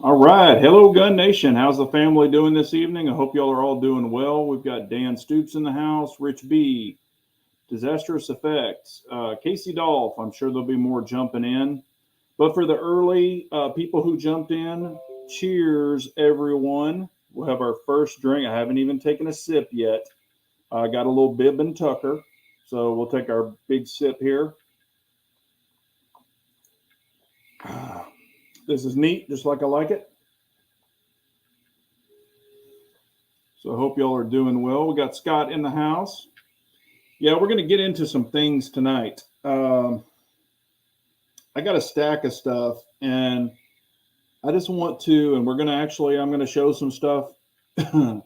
All right. Hello, Gun Nation. How's the family doing this evening? I hope y'all are all doing well. We've got Dan Stoops in the house, Rich B, Disastrous Effects, Casey Dolph. I'm sure there'll be more jumping in. But for the early people who jumped in, cheers, everyone. We'll have our first drink. I haven't even taken a sip yet. I got a little bib and tucker. So we'll take our big sip here. This is neat, just like I like it. So I hope y'all are doing well. We got Scott in the house. Yeah, we're going to get into some things tonight. I got a stack of stuff, and I just want to, and I'm going to show some stuff on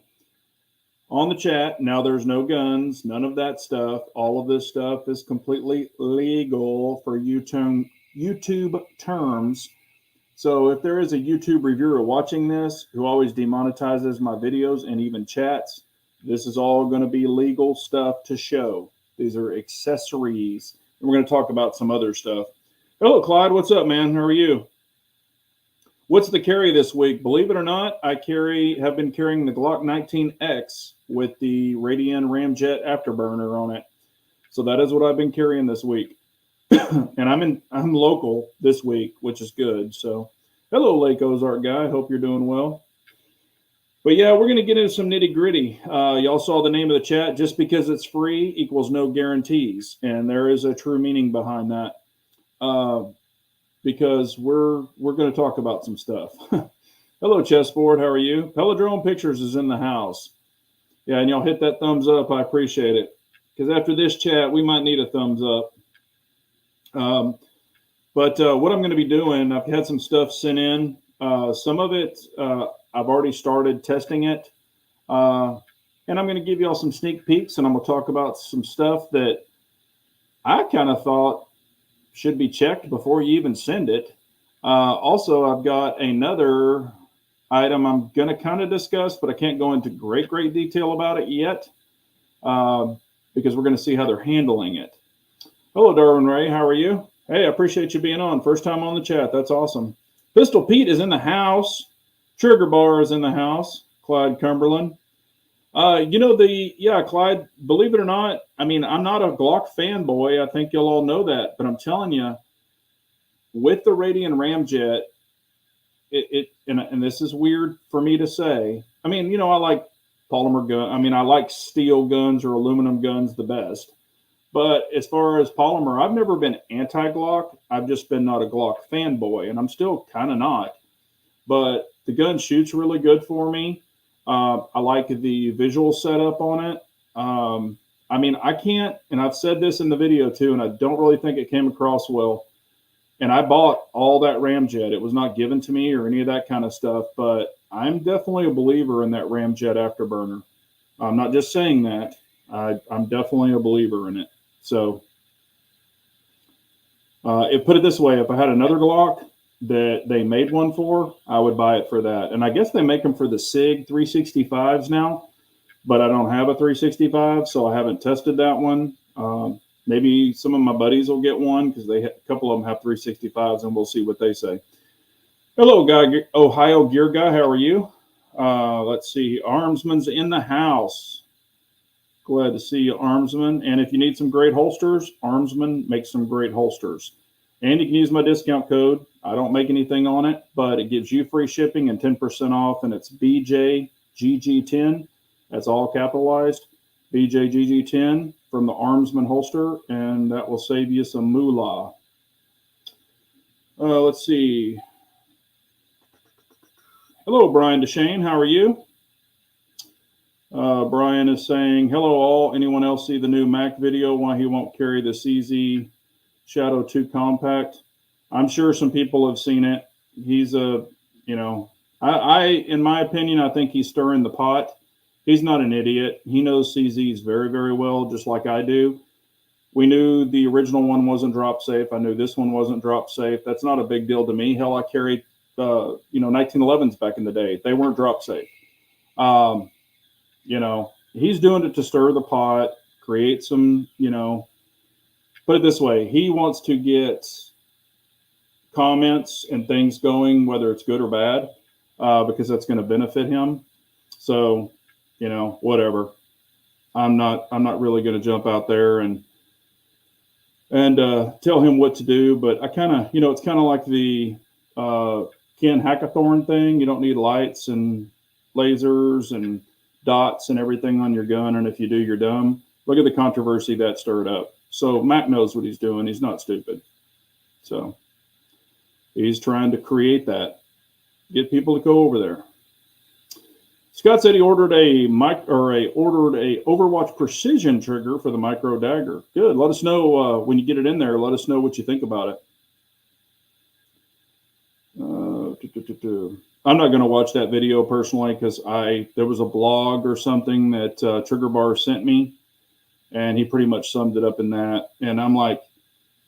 the chat. Now there's no guns, none of that stuff. All of this stuff is completely legal for YouTube terms. So if there is a YouTube reviewer watching this who always demonetizes my videos and even chats, this is all going to be legal stuff to show. These are accessories. And we're going to talk about some other stuff. Hello, Clyde. What's up, man? How are you? What's the carry this week? Believe it or not, I have been carrying the Glock 19X with the Radian Ramjet Afterburner on it. So that is what I've been carrying this week. And I'm local this week, which is good. So, hello, Lake Ozark guy. Hope you're doing well. But yeah, we're going to get into some nitty gritty. Y'all saw the name of the chat. Just because it's free equals no guarantees, and there is a true meaning behind that. Because we're going to talk about some stuff. Hello, Chessboard. How are you? Pelodrome Pictures is in the house. Yeah, and y'all hit that thumbs up. I appreciate it. Because after this chat, we might need a thumbs up. But what I'm going to be doing, I've had some stuff sent in. Some of it, I've already started testing it. And I'm going to give y'all some sneak peeks, and I'm going to talk about some stuff that I kind of thought should be checked before you even send it. Also, I've got another item I'm going to kind of discuss, but I can't go into great detail about it yet because we're going to see how they're handling it. Hello, Darwin Ray. How are you? Hey, I appreciate you being on. First time on the chat. That's awesome. Pistol Pete is in the house. Trigger Bar is in the house. Clyde Cumberland. Clyde, believe it or not, I mean, I'm not a Glock fanboy. I think you'll all know that. But I'm telling you, with the Radian Ramjet, and this is weird for me to say. I mean, I like polymer gun. I mean, I like steel guns or aluminum guns the best. But as far as polymer, I've never been anti-Glock. I've just been not a Glock fanboy, and I'm still kind of not. But the gun shoots really good for me. I like the visual setup on it. I mean, I can't, and I've said this in the video too, and I don't really think it came across well. And I bought all that Ramjet. It was not given to me or any of that kind of stuff, but I'm definitely a believer in that Ramjet Afterburner. I'm not just saying that. I'm definitely a believer in it. So, put it this way, if I had another Glock that they made one for, I would buy it for that. And I guess they make them for the SIG 365s now, but I don't have a 365, so I haven't tested that one. Maybe some of my buddies will get one because a couple of them have 365s, and we'll see what they say. Hello, guy, Ohio Gear Guy. How are you? Let's see. Armsman's in the house. Glad to see you, Armsman. And if you need some great holsters, Armsman makes some great holsters. And you can use my discount code. I don't make anything on it, but it gives you free shipping and 10% off, and it's BJGG10. That's all capitalized. BJGG10 from the Armsman holster, and that will save you some moolah. Let's see. Hello, Brian DeShane. How are you? Brian is saying, hello all. Anyone else see the new Mac video why he won't carry the CZ Shadow 2 Compact? I'm sure some people have seen it. He's in my opinion, I think he's stirring the pot. He's not an idiot. He knows CZs very, very well, just like I do. We knew the original one wasn't drop safe. I knew this one wasn't drop safe. That's not a big deal to me. Hell, I carried, 1911s back in the day. They weren't drop safe. He's doing it to stir the pot, create some, put it this way. He wants to get comments and things going, whether it's good or bad. because that's going to benefit him. So, you know, whatever. I'm not really going to jump out there and tell him what to do. But I kind of, you know, it's kind of like the Ken Hackathorn thing. You don't need lights and lasers and dots and everything on your gun, and if you do, you're dumb. Look at the controversy that stirred up. So Mac knows what he's doing. He's not stupid. So he's trying to create that, get people to go over there. Scott said he ordered a Overwatch precision trigger for the micro dagger. Good. Let us know when you get it in there. Let us know what you think about it. I'm not going to watch that video personally because there was a blog or something that Trigger Bar sent me, and he pretty much summed it up in that. And I'm like,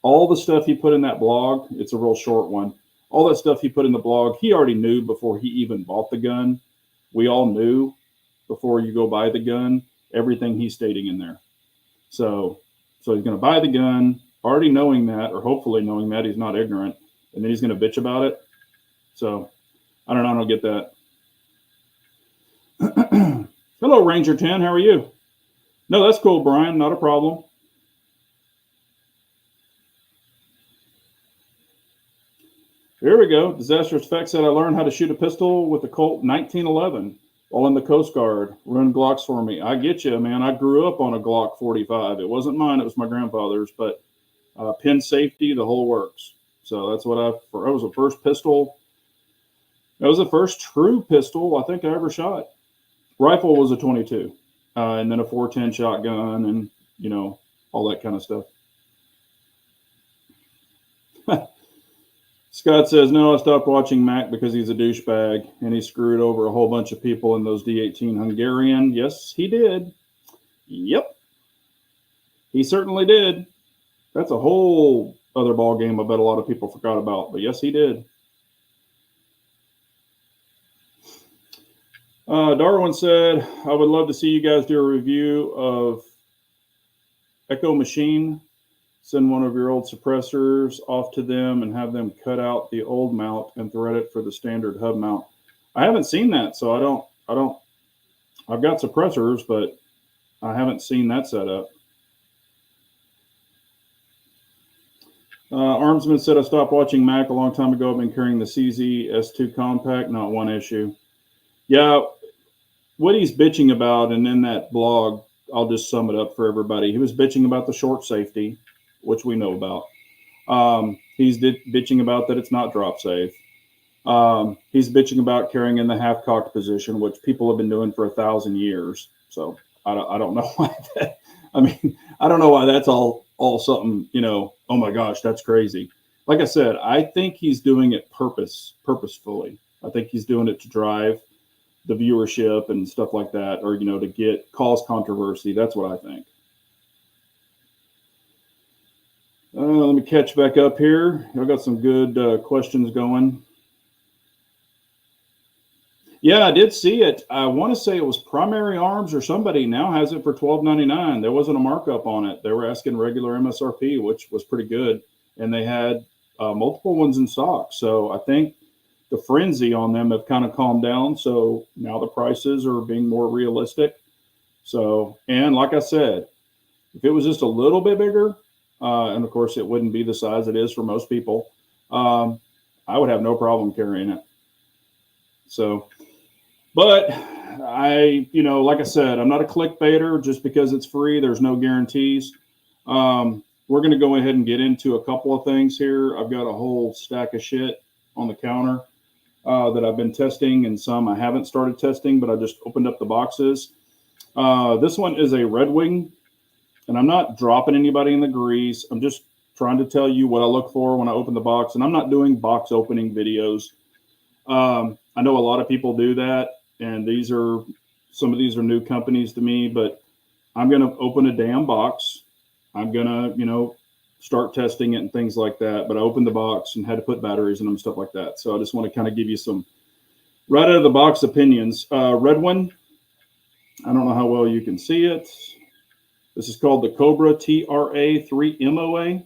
all the stuff he put in that blog, it's a real short one. All that stuff he put in the blog, he already knew before he even bought the gun. We all knew before you go buy the gun, everything he's stating in there. So he's going to buy the gun, already knowing that, or hopefully knowing that he's not ignorant, and then he's going to bitch about it. So I don't get that. Hello, Ranger 10. How are you? No, that's cool, Brian. Not a problem. Here we go. Disastrous Effect said, I learned how to shoot a pistol with the Colt 1911 while in the Coast Guard. Ruined Glocks for me. I get you, man. I grew up on a Glock 45. It wasn't mine. It was my grandfather's, but pin safety, the whole works. So that's what that was the first pistol. That was the first true pistol I think I ever shot. Rifle was a 22, and then a 410 shotgun, and you know, all that kind of stuff. Scott says, no, I stopped watching Mac because he's a douchebag and he screwed over a whole bunch of people in those D18 Hungarian. Yes, he did. Yep. He certainly did. That's a whole other ball game I bet a lot of people forgot about, but yes, he did. Darwin said, I would love to see you guys do a review of Echo Machine. Send one of your old suppressors off to them and have them cut out the old mount and thread it for the standard hub mount. I haven't seen that, so I've got suppressors, but I haven't seen that setup. Armsman said, I stopped watching Mac a long time ago. I've been carrying the CZ S2 compact, not one issue. Yeah, what he's bitching about, and in that blog, I'll just sum it up for everybody. He was bitching about the short safety, which we know about. He's bitching about that it's not drop safe. He's bitching about carrying in the half-cocked position, which people have been doing for 1,000 years. So I don't know why that. I mean, I don't know why that's all something. You know, oh my gosh, that's crazy. Like I said, I think he's doing it purposefully. I think he's doing it to drive the viewership and stuff like that, or you know, to cause controversy. That's what I think. Let me catch back up here. I've got some good questions going. Yeah, I did see it. I want to say it was Primary Arms or somebody now has it for $12.99. There wasn't a markup on it. They were asking regular MSRP, which was pretty good. And they had multiple ones in stock. So I think the frenzy on them have kind of calmed down. So now the prices are being more realistic. So, and like I said, if it was just a little bit bigger, and of course it wouldn't be the size it is for most people, I would have no problem carrying it. So, but you know, like I said, I'm not a clickbaiter. Just because it's free, there's no guarantees. We're going to go ahead and get into a couple of things here. I've got a whole stack of shit on the counter that I've been testing, and some I haven't started testing, but I just opened up the boxes. This one is a Red Wing, and I'm not dropping anybody in the grease. I'm just trying to tell you what I look for when I open the box, and I'm not doing box opening videos. I know a lot of people do that, and some of these are new companies to me, but I'm going to open a damn box. I'm going to, you know, start testing it and things like that. But I opened the box and had to put batteries in them, stuff like that. So I just want to kind of give you some right out of the box opinions. Red one, I don't know how well you can see it. This is called the Cobra TRA 3 MOA.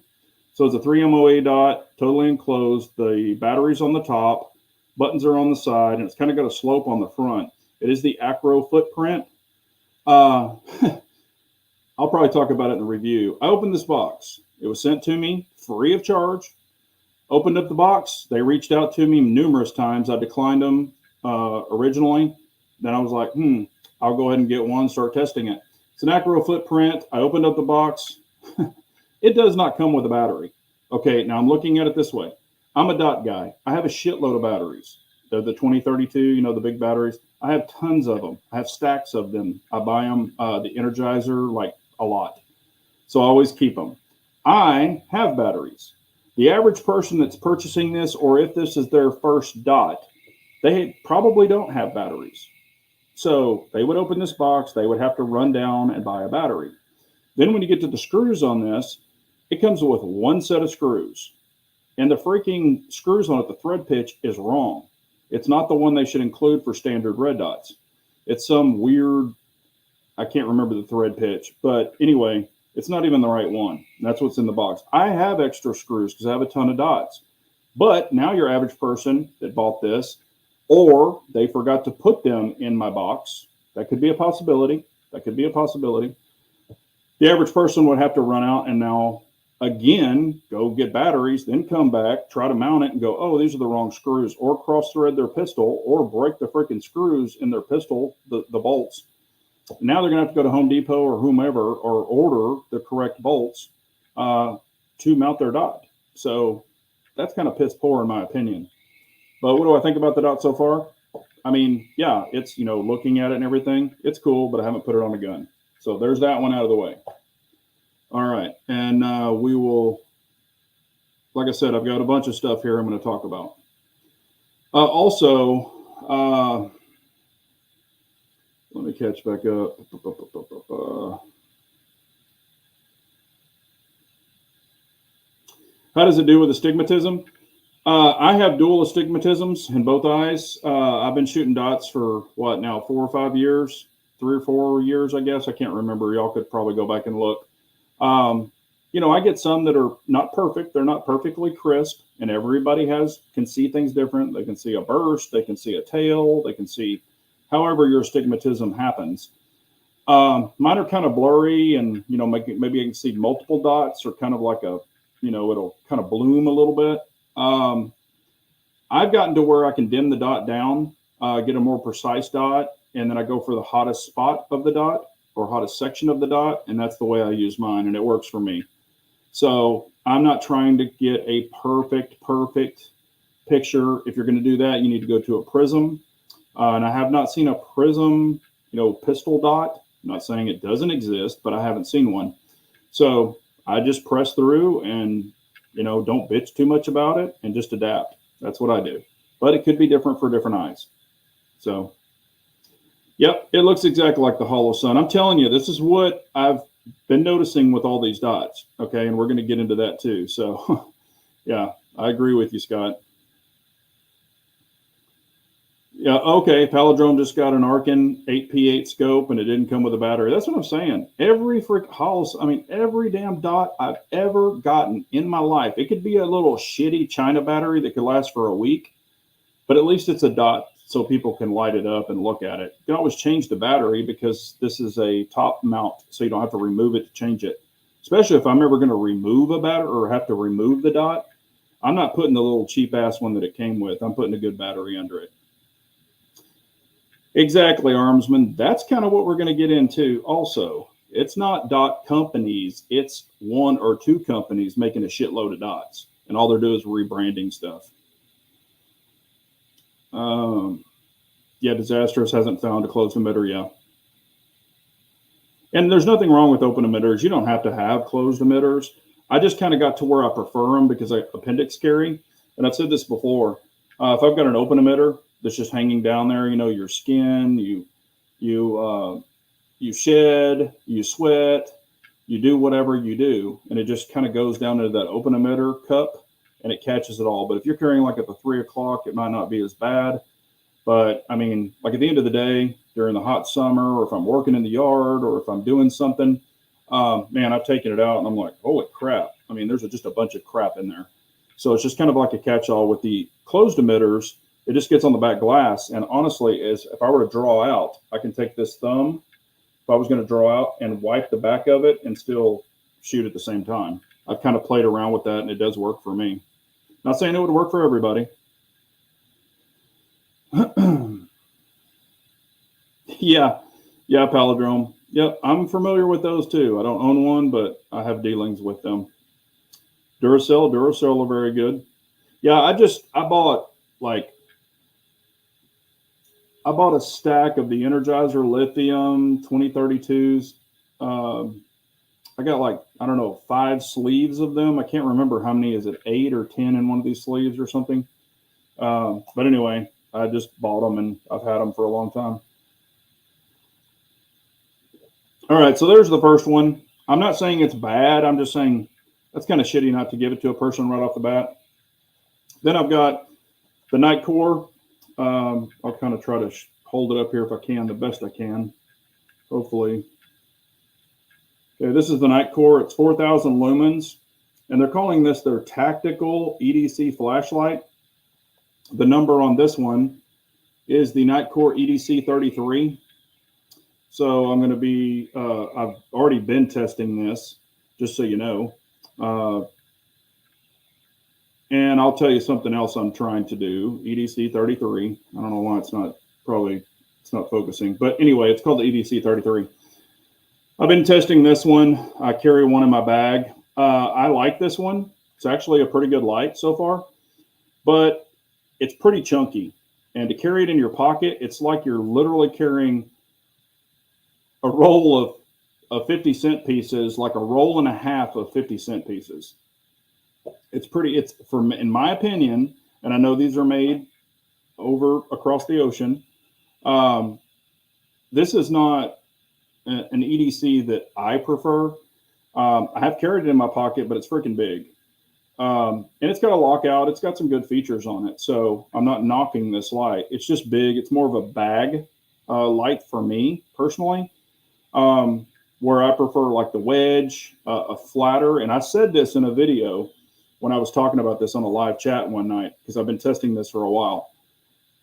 So it's a 3 MOA dot, totally enclosed. The battery's on the top. Buttons are on the side, and it's kind of got a slope on the front. It is the Acro footprint. I'll probably talk about it in the review. I opened this box. It was sent to me free of charge. Opened up the box. They reached out to me numerous times. I declined them originally. Then I was like, I'll go ahead and get one, start testing it. It's an Acro footprint. I opened up the box. It does not come with a battery. Okay, now I'm looking at it this way. I'm a dot guy. I have a shitload of batteries. They're the 2032, the big batteries. I have tons of them. I have stacks of them. I buy them, the Energizer, like a lot. So I always keep them. I have batteries. The average person that's purchasing this, or if this is their first dot, they probably don't have batteries. So they would open this box. They would have to run down and buy a battery. Then when you get to the screws on this, it comes with one set of screws. And the freaking screws on it, the thread pitch is wrong. It's not the one they should include for standard red dots. It's some weird, I can't remember the thread pitch. But anyway, it's not even the right one. That's what's in the box. I have extra screws because I have a ton of dots. But now your average person that bought this, or they forgot to put them in my box, that could be a possibility. That could be a possibility. The average person would have to run out and now, again, go get batteries, then come back, try to mount it and go, oh, these are the wrong screws, or cross-thread their pistol, or break the freaking screws in their pistol, the bolts. Now they're going to have to go to Home Depot or whomever or order the correct bolts to mount their dot. So that's kind of piss poor in my opinion. But what do I think about the dot so far? I mean, yeah, it's, looking at it and everything, it's cool, but I haven't put it on a gun. So there's that one out of the way. All right. And we will, like I said, I've got a bunch of stuff here I'm going to talk about. Also, let me catch back up. How does it do with astigmatism? I have dual astigmatisms in both eyes. I've been shooting dots for what now, 4 or 5 years, 3 or 4 years, I guess. I can't remember. Y'all could probably go back and look. I get some that are not perfect. They're not perfectly crisp, and everybody can see things different. They can see a burst. They can see a tail. They can see however your astigmatism happens. Mine are kind of blurry, and, maybe I can see multiple dots, or kind of like it'll kind of bloom a little bit. I've gotten to where I can dim the dot down, get a more precise dot, and then I go for the hottest spot of the dot or hottest section of the dot, and that's the way I use mine, and it works for me. So I'm not trying to get a perfect picture. If you're going to do that, you need to go to a prism, and I have not seen a prism, pistol dot. I'm not saying it doesn't exist, but I haven't seen one. So I just press through and, don't bitch too much about it and just adapt. That's what I do. But it could be different for different eyes. So, yep, it looks exactly like the Hollow Sun. I'm telling you, this is what I've been noticing with all these dots. Okay, and we're going to get into that too. So, yeah, I agree with you, Scott. Yeah, okay, Palindrome just got an Arkin 8P8 scope, and it didn't come with a battery. That's what I'm saying. Every damn dot I've ever gotten in my life, it could be a little shitty China battery that could last for a week, but at least it's a dot so people can light it up and look at it. You can always change the battery because this is a top mount, so you don't have to remove it to change it. Especially if I'm ever going to remove a battery or have to remove the dot, I'm not putting the little cheap-ass one that it came with. I'm putting a good battery under it. Exactly, Armsman. That's kind of what we're going to get into also. It's not dot companies. It's 1 or 2 companies making a shitload of dots. And all they're doing is rebranding stuff. Yeah, Disastrous hasn't found a closed emitter yet. And there's nothing wrong with open emitters. You don't have to have closed emitters. I just kind of got to where I prefer them because appendix carry. And I've said this before. If I've got an open emitter that's just hanging down there, your skin, you shed, you sweat, you do whatever you do, and it just kind of goes down into that open emitter cup and it catches it all. But if you're carrying like at the 3 o'clock, it might not be as bad. But I mean, like at the end of the day, during the hot summer, or if I'm working in the yard, or if I'm doing something, man, I've taken it out and I'm like, holy crap. I mean, there's just a bunch of crap in there. So it's just kind of like a catch-all with the closed emitters. it just gets on the back glass. And honestly, if I were to draw out, I can take this thumb, if I was going to draw out, and wipe the back of it and still shoot at the same time. I've kind of played around with that, and it does work for me. Not saying it would work for everybody. Yeah, Palindrome. Yep, I'm familiar with those too. I don't own one, but I have dealings with them. Duracell are very good. Yeah, I bought a stack of the Energizer Lithium 2032s. I got I don't know, 5 sleeves of them. I can't remember how many. Is it 8 or 10 in one of these sleeves or something? But anyway, I just bought them and I've had them for a long time. All right, so there's the first one. I'm not saying it's bad. I'm just saying that's kind of shitty not to give it to a person right off the bat. Then I've got the Nightcore. I'll kind of try to hold it up here if I can, the best I can, hopefully. Okay, this is the Nightcore. It's 4,000 lumens, and they're calling this their tactical EDC flashlight. The number on this one is the Nightcore EDC 33. So I'm going to be, I've already been testing this, just so you know. And I'll tell you something else I'm trying to do, EDC 33. I don't know why it's not focusing. But anyway, it's called the EDC 33. I've been testing this one. I carry one in my bag. I like this one. It's actually a pretty good light so far. But it's pretty chunky. And to carry it in your pocket, it's like you're literally carrying a roll of 50-cent pieces, like a roll and a half of 50-cent pieces. It's in my opinion, and I know these are made across the ocean. This is not an EDC that I prefer. I have carried it in my pocket, but it's freaking big. And it's got a lockout. It's got some good features on it. So I'm not knocking this light. It's just big. It's more of a bag light for me personally. Where I prefer like the wedge, a flatter. And I said this in a video when I was talking about this on a live chat one night, because I've been testing this for a while.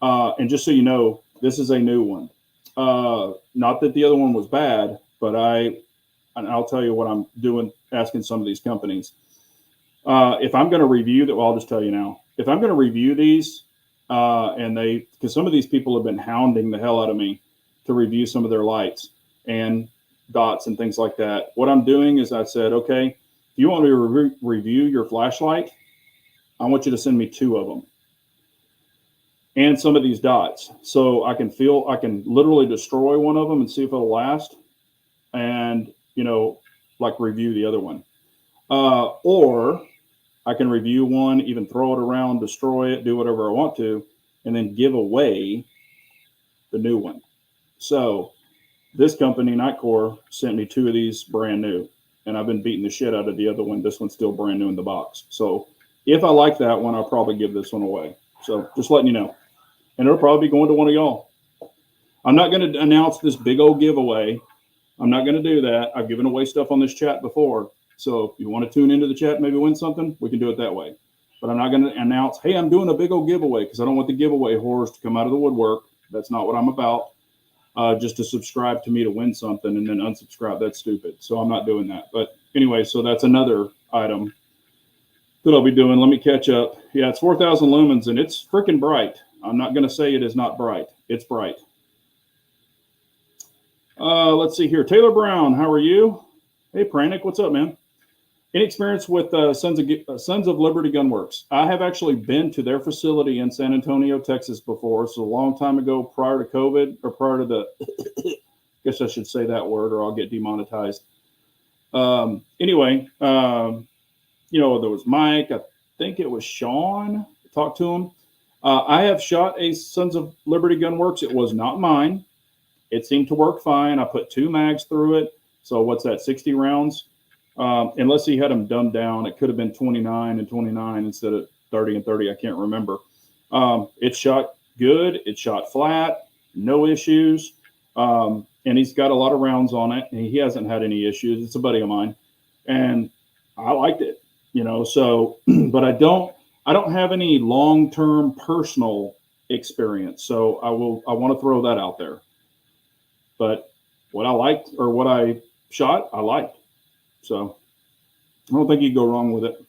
And just so you know, this is a new one. Not that the other one was bad, but I'll tell you what I'm doing, asking some of these companies. If I'm going to review that, well, I'll just tell you now. If I'm going to review these, because some of these people have been hounding the hell out of me to review some of their lights and dots and things like that. What I'm doing is I said, okay, if you want me to review your flashlight, I want you to send me 2 of them and some of these dots. So I can literally destroy one of them and see if it'll last and, review the other one. Or I can review one, even throw it around, destroy it, do whatever I want to, and then give away the new one. So this company, Nightcore, sent me 2 of these brand new, and I've been beating the shit out of the other one. This one's still brand new in the box. So if I like that one, I'll probably give this one away. So just letting you know. And it'll probably be going to one of y'all. I'm not going to announce this big old giveaway. I'm not going to do that. I've given away stuff on this chat before. So if you want to tune into the chat, maybe win something, we can do it that way. But I'm not going to announce, hey, I'm doing a big old giveaway, because I don't want the giveaway whores to come out of the woodwork. That's not what I'm about. Just to subscribe to me to win something and then unsubscribe. That's stupid. So I'm not doing that. But anyway, so that's another item that I'll be doing. Let me catch up. Yeah, it's 4,000 lumens and it's freaking bright. I'm not going to say it is not bright. It's bright. Let's see here. Taylor Brown, how are you? Hey, Pranic, what's up, man? Any experience with Sons of Liberty Gunworks? I have actually been to their facility in San Antonio, Texas before. So a long time ago, prior to COVID, or prior to the, I guess I should say that word or I'll get demonetized. Anyway, there was Mike. I think it was Sean. Talked to him. I have shot a Sons of Liberty Gunworks. It was not mine. It seemed to work fine. I put 2 mags through it. So what's that, 60 rounds? Unless he had them dumbed down, it could have been 29 and 29 instead of 30 and 30. I can't remember. It shot good. It shot flat, no issues. And he's got a lot of rounds on it, and he hasn't had any issues. It's a buddy of mine, and I liked it, So, but I don't have any long-term personal experience. So I want to throw that out there. But what I liked or what I shot, I liked. So I don't think you go wrong with it.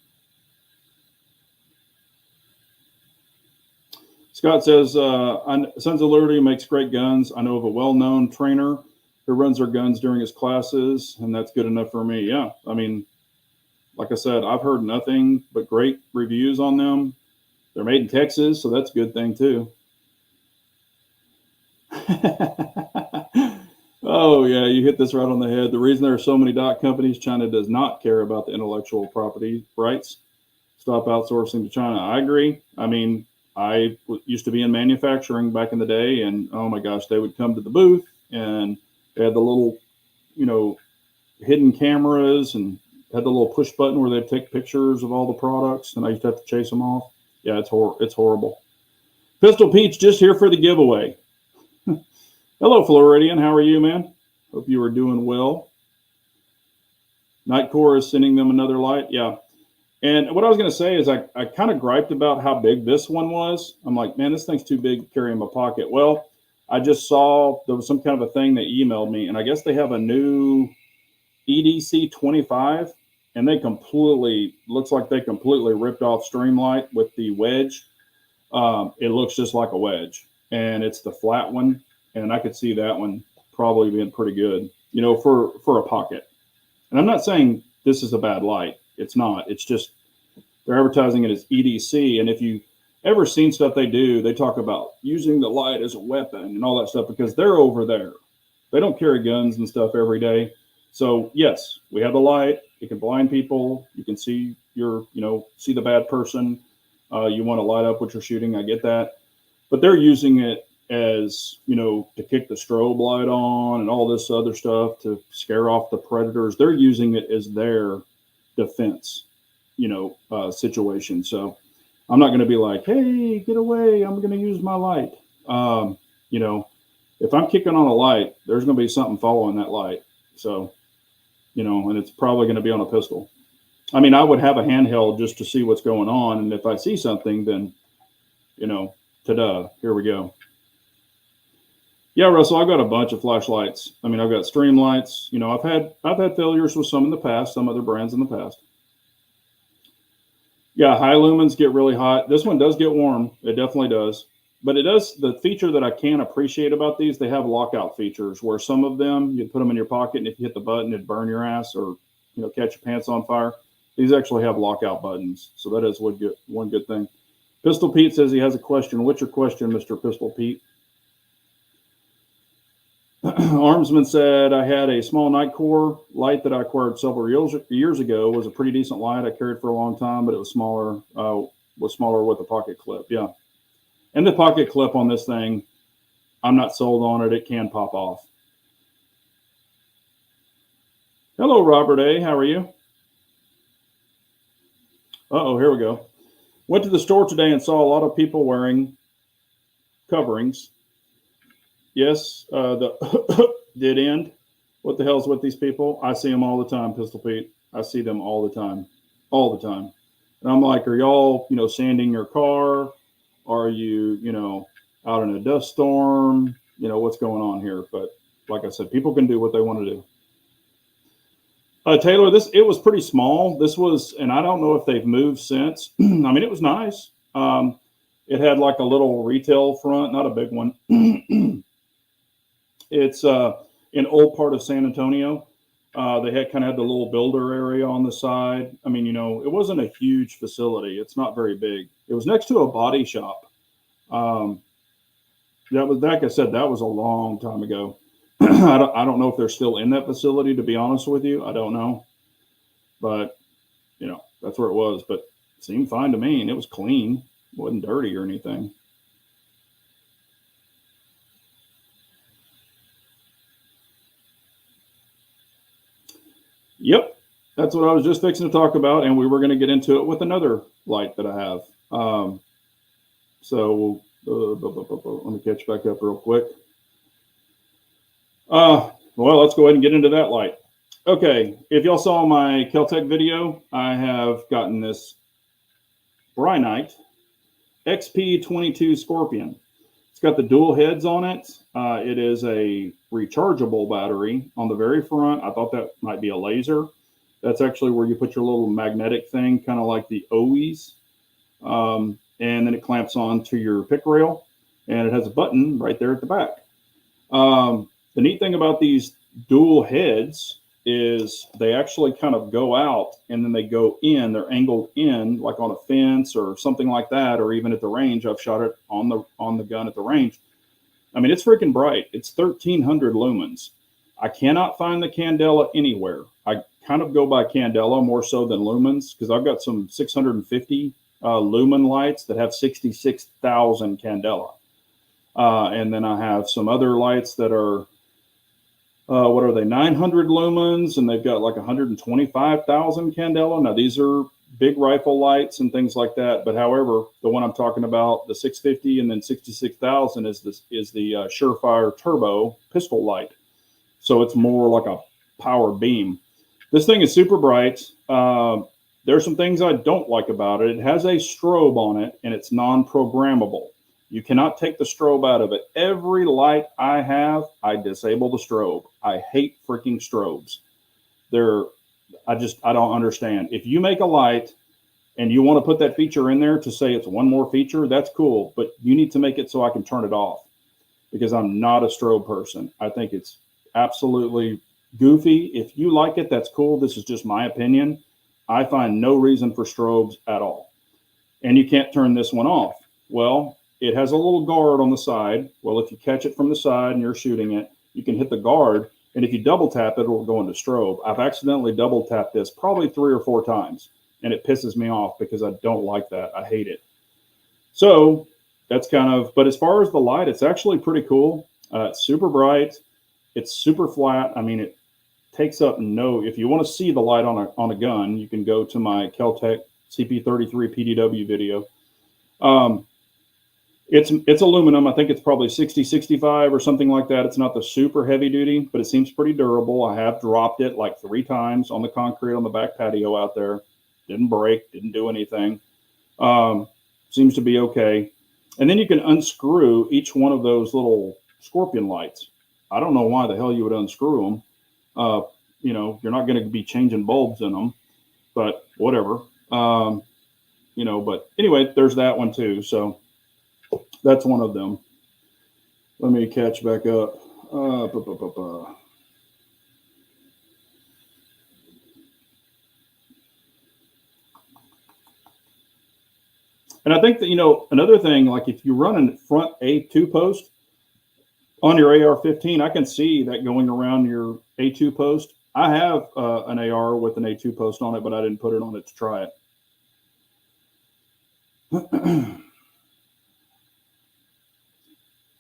Scott says, Sons of Liberty makes great guns. I know of a well-known trainer who runs their guns during his classes, and that's good enough for me. Yeah, I mean, like I said, I've heard nothing but great reviews on them. They're made in Texas, so that's a good thing too. Oh, yeah, you hit this right on the head. The reason there are so many dot companies, China does not care about the intellectual property rights. Stop outsourcing to China. I agree. I mean, I used to be in manufacturing back in the day, and oh my gosh, they would come to the booth and they had the little, hidden cameras and had the little push button where they'd take pictures of all the products, and I used to have to chase them off. Yeah, it's horrible. Pistol Peach just here for the giveaway. Hello, Floridian. How are you, man? Hope you are doing well. Nightcore is sending them another light. Yeah. And what I was going to say is I kind of griped about how big this one was. I'm like, man, this thing's too big to carry in my pocket. Well, I just saw there was some kind of a thing they emailed me, and I guess they have a new EDC 25, and they looks like they completely ripped off Streamlight with the wedge. It looks just like a wedge, and it's the flat one. And I could see that one probably being pretty good, for a pocket. And I'm not saying this is a bad light. It's not. It's just they're advertising it as EDC. And if you ever seen stuff they do, they talk about using the light as a weapon and all that stuff because they're over there. They don't carry guns and stuff every day. So, yes, we have the light. It can blind people. You can see see the bad person. You want to light up what you're shooting. I get that. But they're using it as, to kick the strobe light on and all this other stuff to scare off the predators. They're using it as their defense, situation. So I'm not going to be like, hey, get away. I'm going to use my light. If I'm kicking on a light, there's going to be something following that light. So, and it's probably going to be on a pistol. I mean, I would have a handheld just to see what's going on. And if I see something, then, ta-da, here we go. Yeah, Russell, I've got a bunch of flashlights. I mean, I've got stream lights. I've had failures with some in the past, some other brands in the past. Yeah, high lumens get really hot. This one does get warm. It definitely does. But it does, the feature that I can appreciate about these, they have lockout features where some of them, you put them in your pocket, and if you hit the button, it'd burn your ass or, catch your pants on fire. These actually have lockout buttons. So that is one good thing. Pistol Pete says he has a question. What's your question, Mr. Pistol Pete? Armsman said, I had a small Nightcore light that I acquired several years ago. It was a pretty decent light. I carried for a long time, but it was smaller with a pocket clip. Yeah. And the pocket clip on this thing, I'm not sold on it. It can pop off. Hello, Robert A. How are you? Uh-oh, here we go. Went to the store today and saw a lot of people wearing coverings. Yes, the did end. What the hell's with these people? I see them all the time, Pistol Pete. I see them all the time. All the time. And I'm like, are y'all, sanding your car? Are you, out in a dust storm? What's going on here? But like I said, people can do what they want to do. Taylor, it was pretty small. This was, and I don't know if they've moved since. I mean, it was nice. It had like a little retail front, not a big one. It's an old part of San Antonio. They had the little builder area on the side. I mean, it wasn't a huge facility. It's not very big. It was next to a body shop. That was, like I said, that was a long time ago. I don't know if they're still in that facility, to be honest with you. I don't know. But, that's where it was. But it seemed fine to me, and it was clean. It wasn't dirty or anything. Yep, that's what I was just fixing to talk about, and we were going to get into it with another light that I have. So let me catch back up real quick. Well, let's go ahead and get into that light. Okay, if y'all saw my Keltec video, I have gotten this Brynite XP22 Scorpion. It's got the dual heads on it. It is a rechargeable battery on the very front. I thought that might be a laser. That's actually where you put your little magnetic thing, kind of like the OEs. And then it clamps on to your pick rail, and it has a button right there at the back. The neat thing about these dual heads is they actually kind of go out and then they go in. They're angled in, like on a fence or something like that, or even at the range. I've shot it on the gun at the range. I mean, it's freaking bright. It's 1,300 lumens. I cannot find the candela anywhere. I kind of go by candela more so than lumens, because I've got some 650 lumen lights that have 66,000 candela. And then I have some other lights that are, what are they, 900 lumens, and they've got like 125,000 candela. Now, these are big rifle lights and things like that. But however, the one I'm talking about, the 650 and then 66,000 is the Surefire Turbo pistol light. So it's more like a power beam. This thing is super bright. There's some things I don't like about it. It has a strobe on it, and it's non-programmable. You cannot take the strobe out of it. Every light I have, I disable the strobe. I hate freaking strobes. I don't understand. If you make a light and you want to put that feature in there to say it's one more feature, that's cool. But you need to make it so I can turn it off, because I'm not a strobe person. I think it's absolutely goofy. If you like it, that's cool. This is just my opinion. I find no reason for strobes at all. And you can't turn this one off. Well, it has a little guard on the side. Well, if you catch it from the side and you're shooting it, you can hit the guard. And if you double tap it, it'll go into strobe. I've accidentally double tapped this probably 3 or 4 times, and it pisses me off because I don't like that. I hate it. So that's kind of, but as far as the light, it's actually pretty cool. It's super bright. It's super flat. I mean, it takes up if you want to see the light on a gun, you can go to my Kel-Tec CP33 PDW video. It's aluminum. I think it's probably 60, 65 or something like that. It's not the super heavy duty, but it seems pretty durable. I have dropped it like 3 times on the concrete on the back patio out there. Didn't break, didn't do anything. Seems to be okay. And then you can unscrew each one of those little scorpion lights. I don't know why the hell you would unscrew them. You know, you're not going to be changing bulbs in them, but whatever. You know, but anyway, there's that one too. So that's one of them. Let me catch back up. And I think that, you know, another thing, like if you run a front A2 post on your AR-15, I can see that going around your A2 post. I have an AR with an A2 post on it, but I didn't put it on it to try it.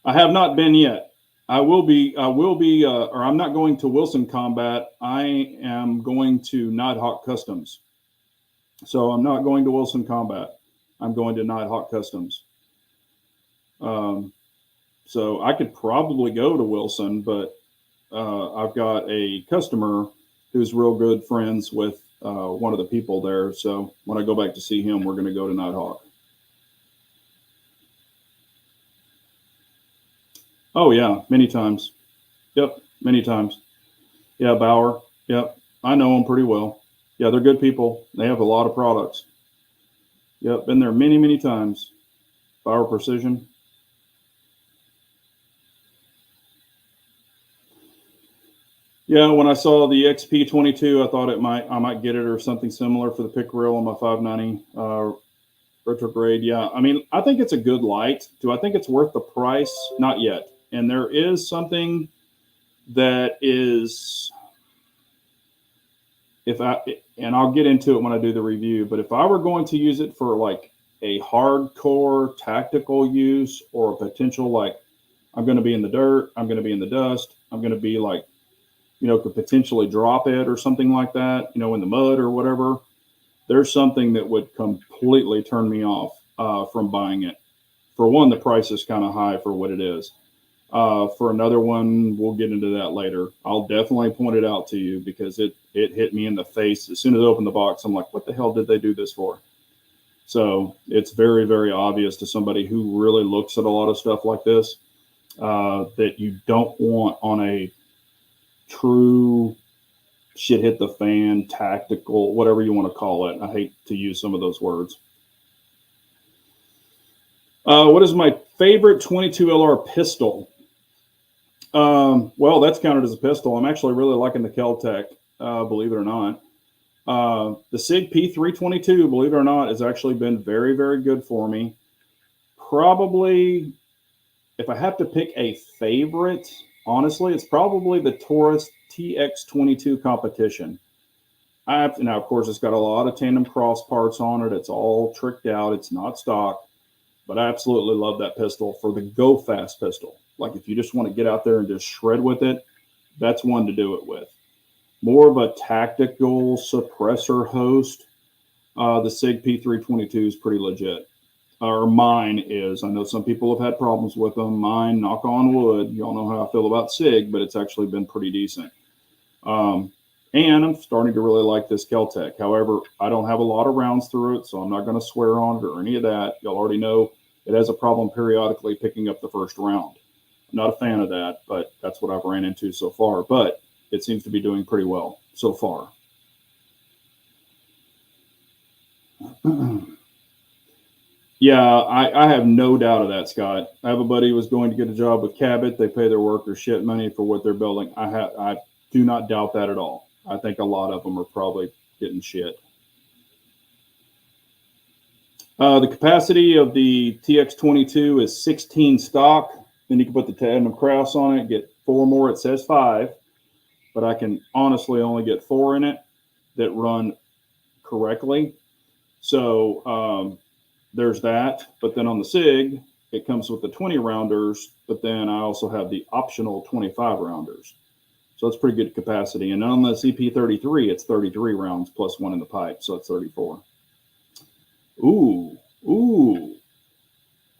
I have not been yet. I will be, or I'm not going to Wilson Combat. I am going to Nighthawk Customs. So I'm not going to Wilson Combat. I'm going to Nighthawk Customs. So I could probably go to Wilson, but I've got a customer who's real good friends with one of the people there. So when I go back to see him, we're going to go to Nighthawk. Oh, yeah, many times. Yep, many times. Yeah, Bauer. Yep, I know them pretty well. Yeah, they're good people. They have a lot of products. Yep, been there many, many times. Bauer Precision. Yeah, when I saw the XP22, I thought I might get it or something similar for the pick reel on my 590 retrograde. Yeah, I mean, I think it's a good light. Do I think it's worth the price? Not yet. And there is something that is, and I'll get into it when I do the review, but if I were going to use it for like a hardcore tactical use, or a potential, like I'm going to be in the dirt, I'm going to be in the dust, I'm going to be like, you know, could potentially drop it or something like that, you know, in the mud or whatever, there's something that would completely turn me off from buying it. For one, the price is kind of high for what it is. For another one, we'll get into that later. I'll definitely point it out to you because it hit me in the face. As soon as I opened the box, I'm like, what the hell did they do this for? So it's very, very obvious to somebody who really looks at a lot of stuff like this that you don't want on a true shit hit the fan, tactical, whatever you want to call it. I hate to use some of those words. What is my favorite 22 LR pistol? Well, that's counted as a pistol. I'm actually really liking the Kel-Tec, believe it or not. The SIG P322, believe it or not, has actually been very, very good for me. Probably, if I have to pick a favorite, honestly, it's probably the Taurus TX22 competition. Now, of course, it's got a lot of tandem cross parts on it. It's all tricked out. It's not stock, but I absolutely love that pistol for the go fast pistol. Like if you just want to get out there and just shred with it, that's one to do it with. More of a tactical suppressor host. The SIG P322 is pretty legit. Or mine is. I know some people have had problems with them. Mine, knock on wood, y'all know how I feel about SIG, but it's actually been pretty decent. And I'm starting to really like this Kel-Tec. However, I don't have a lot of rounds through it, so I'm not going to swear on it or any of that. Y'all already know it has a problem periodically picking up the first round. I'm not a fan of that, but that's what I've ran into so far. But it seems to be doing pretty well so far. Yeah, I have no doubt of that, Scott. I have a buddy who was going to get a job with Cabot. They pay their workers shit money for what they're building. I do not doubt that at all. I think a lot of them are probably getting shit. The capacity of the TX22 is 16 stock. Then you can put the tandem cross on it, get 4 more. It says 5, but I can honestly only get 4 in it that run correctly. So there's that. But then on the SIG, it comes with the 20 rounders, but then I also have the optional 25 rounders. So that's pretty good capacity. And on the CP33, it's 33 rounds plus 1 in the pipe, so it's 34. Ooh.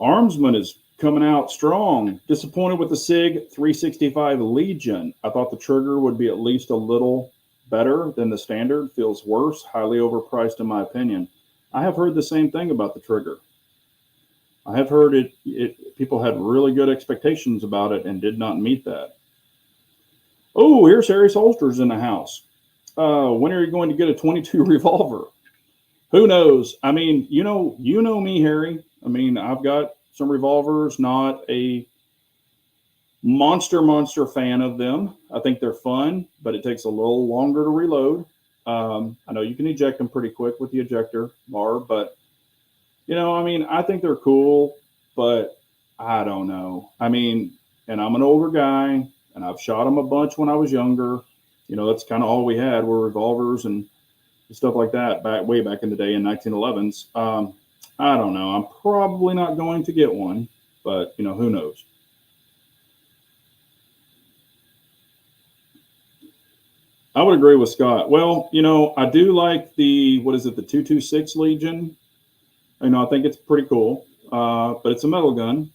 Armsman is coming out strong. Disappointed with the SIG 365 Legion. I thought the trigger would be at least a little better than the standard. Feels worse. Highly overpriced in my opinion. I have heard the same thing about the trigger. I have heard people had really good expectations about it and did not meet that. Oh, here's Harry's Holsters in the house. When are you going to get a 22 revolver? Who knows? I mean, you know me, Harry. I mean, I've got some revolvers, not a monster fan of them. I think they're fun, but it takes a little longer to reload. I know you can eject them pretty quick with the ejector bar, but I mean, I think they're cool, but I don't know. I mean, and I'm an older guy, and I've shot them a bunch when I was younger. That's kind of all we had were revolvers and stuff like that way back in the day in 1911s. I don't know. I'm probably not going to get one, but who knows? I would agree with Scott. Well, I do like the 226 Legion. I think it's pretty cool, but it's a metal gun.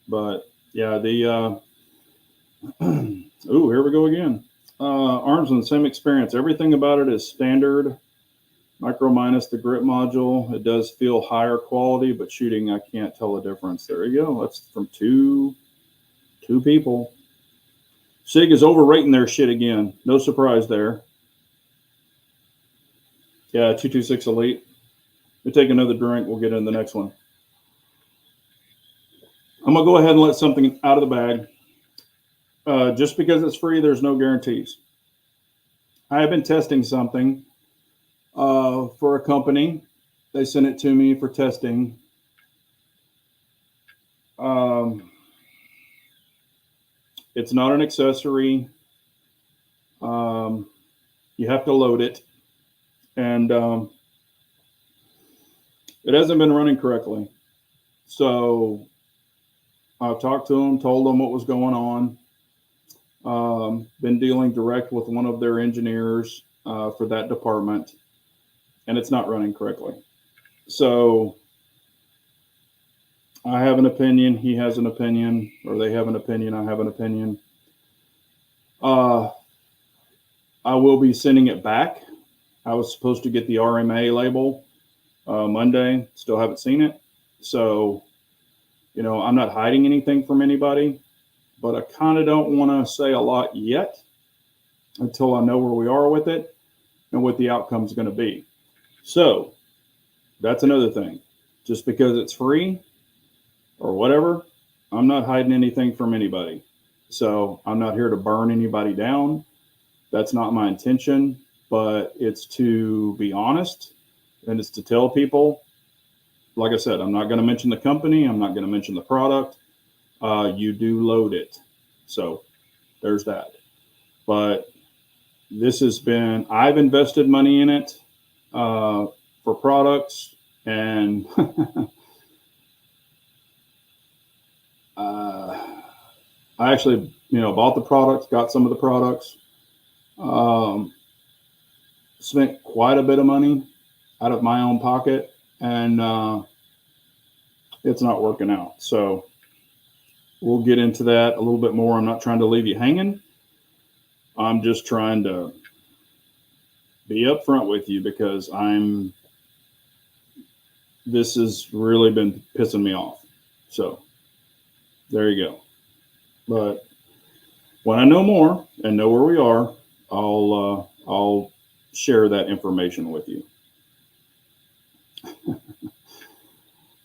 But yeah, the here we go again. Armsman, same experience. Everything about it is standard. Micro minus the grip module. It does feel higher quality, but shooting, I can't tell the difference. There you go. That's from two people. SIG is overrating their shit again. No surprise there. Yeah, 226 Elite. We take another drink. We'll get into the next one. I'm going to go ahead and let something out of the bag. Just because it's free, there's no guarantees. I have been testing something for a company. They sent it to me for testing. It's not an accessory. You have to load it. And it hasn't been running correctly. So I've talked to them, told them what was going on. Been dealing direct with one of their engineers for that department, and it's not running correctly. So I have an opinion, he has an opinion, or they have an opinion, I have an opinion. I will be sending it back. I was supposed to get the RMA label Monday. Still haven't seen it. So, you know, I'm not hiding anything from anybody, but I kind of don't want to say a lot yet until I know where we are with it and what the outcome is going to be. So that's another thing. Just because it's free or whatever, I'm not hiding anything from anybody. So I'm not here to burn anybody down. That's not my intention, but it's to be honest and it's to tell people, like I said, I'm not going to mention the company. I'm not going to mention the product. You do load it. So there's that. But this has been, I've invested money in it for products, and I actually, you know, bought the products, got some of the products, spent quite a bit of money out of my own pocket, and it's not working out. So we'll get into that a little bit more. I'm not trying to leave you hanging. I'm just trying to be upfront with you because this has really been pissing me off. So there you go. But when I know more and know where we are, I'll share that information with you.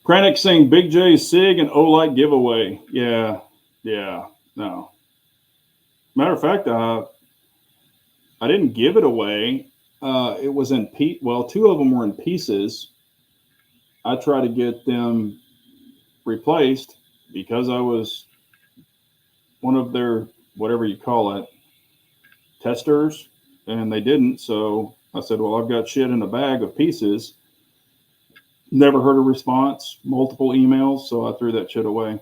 Pranic saying Big J SIG and Olight giveaway. Yeah, no. Matter of fact, I didn't give it away. It was in two of them were in pieces. I tried to get them replaced because I was one of their, whatever you call it, testers, and they didn't. So I said, well, I've got shit in a bag of pieces. Never heard a response, multiple emails, so I threw that shit away.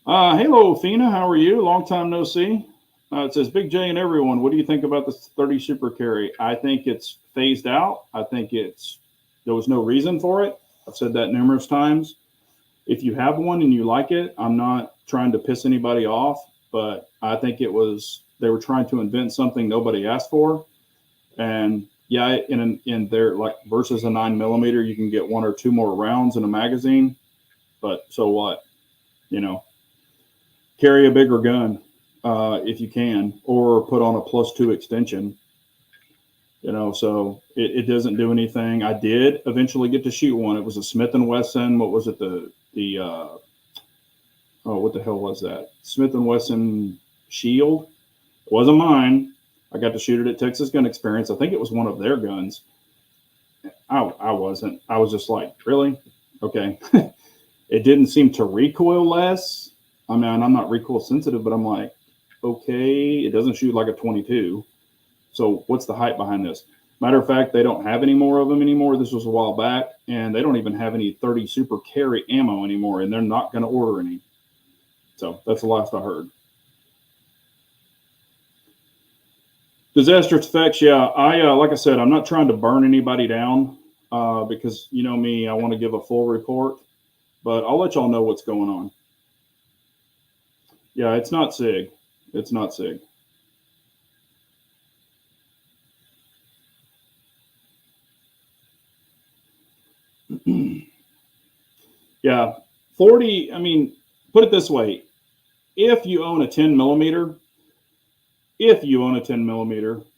Hello, Fina. How are you? Long time no see. It says, Big J and everyone, what do you think about the 30 Super Carry? I think it's phased out. I think there was no reason for it. I've said that numerous times. If you have one and you like it, I'm not trying to piss anybody off, but I think they were trying to invent something nobody asked for. And yeah, in their, like, versus a 9mm, you can get one or two more rounds in a magazine, but so what? You know, carry a bigger gun if you can, or put on a +2 extension. You know, so it doesn't do anything. I did eventually get to shoot one. It was a Smith & Wesson. What was it? What the hell was that? Smith & Wesson Shield. It wasn't mine. I got to shoot it at Texas Gun Experience. I think it was one of their guns. I wasn't. I was just like, really? Okay. It didn't seem to recoil less. I mean, I'm not recoil sensitive, but I'm like, okay, it doesn't shoot like a 22. So what's the hype behind this? Matter of fact, they don't have any more of them anymore. This was a while back, and they don't even have any 30 Super Carry ammo anymore, and they're not going to order any. So that's the last I heard. Disastrous effects, yeah. Like I said, I'm not trying to burn anybody down because, you know me, I want to give a full report, but I'll let y'all know what's going on. Yeah, it's not SIG. It's not SIG. Yeah, 40, I mean, put it this way. If you own a 10mm,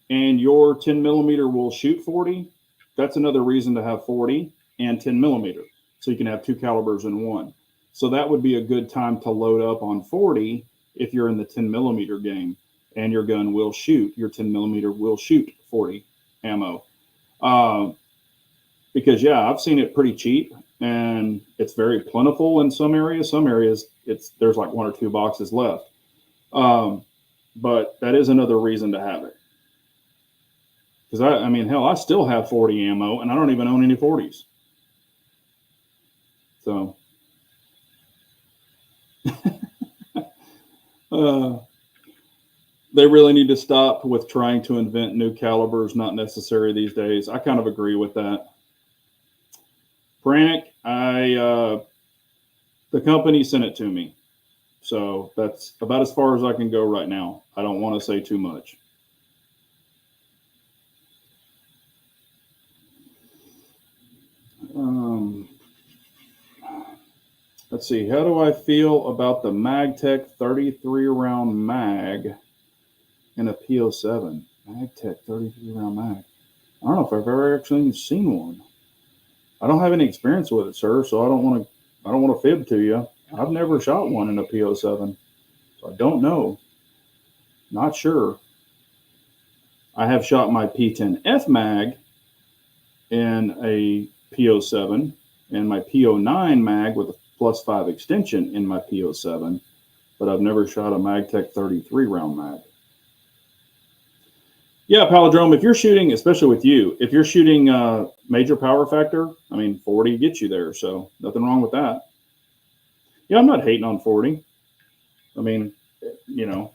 and your 10mm will shoot 40, that's another reason to have 40 and 10mm. So you can have two calibers in one. So that would be a good time to load up on 40 if you're in the 10mm game and your gun will shoot, your 10mm will shoot 40 ammo. Because yeah, I've seen it pretty cheap and it's very plentiful in some areas. Some areas there's like one or two boxes left. But that is another reason to have it. Because I mean, hell, I still have 40 ammo and I don't even own any 40s. So they really need to stop with trying to invent new calibers. Not necessary these days. I kind of agree with that. Pranic, the company sent it to me. So that's about as far as I can go right now. I don't want to say too much. Let's see. How do I feel about the MagTech 33 round mag in a P07? MagTech 33 round mag. I don't know if I've ever actually seen one. I don't have any experience with it, sir, so I don't want to fib to you. I've never shot one in a P07, so I don't know. Not sure. I have shot my P10F mag in a P07 and my P09 mag with a +5 extension in my P07, but I've never shot a MagTech 33 round mag. Yeah, Palindrome, if you're shooting, especially with you, if you're shooting major power factor, I mean, 40 gets you there, so nothing wrong with that. Yeah, I'm not hating on 40. I mean, you know,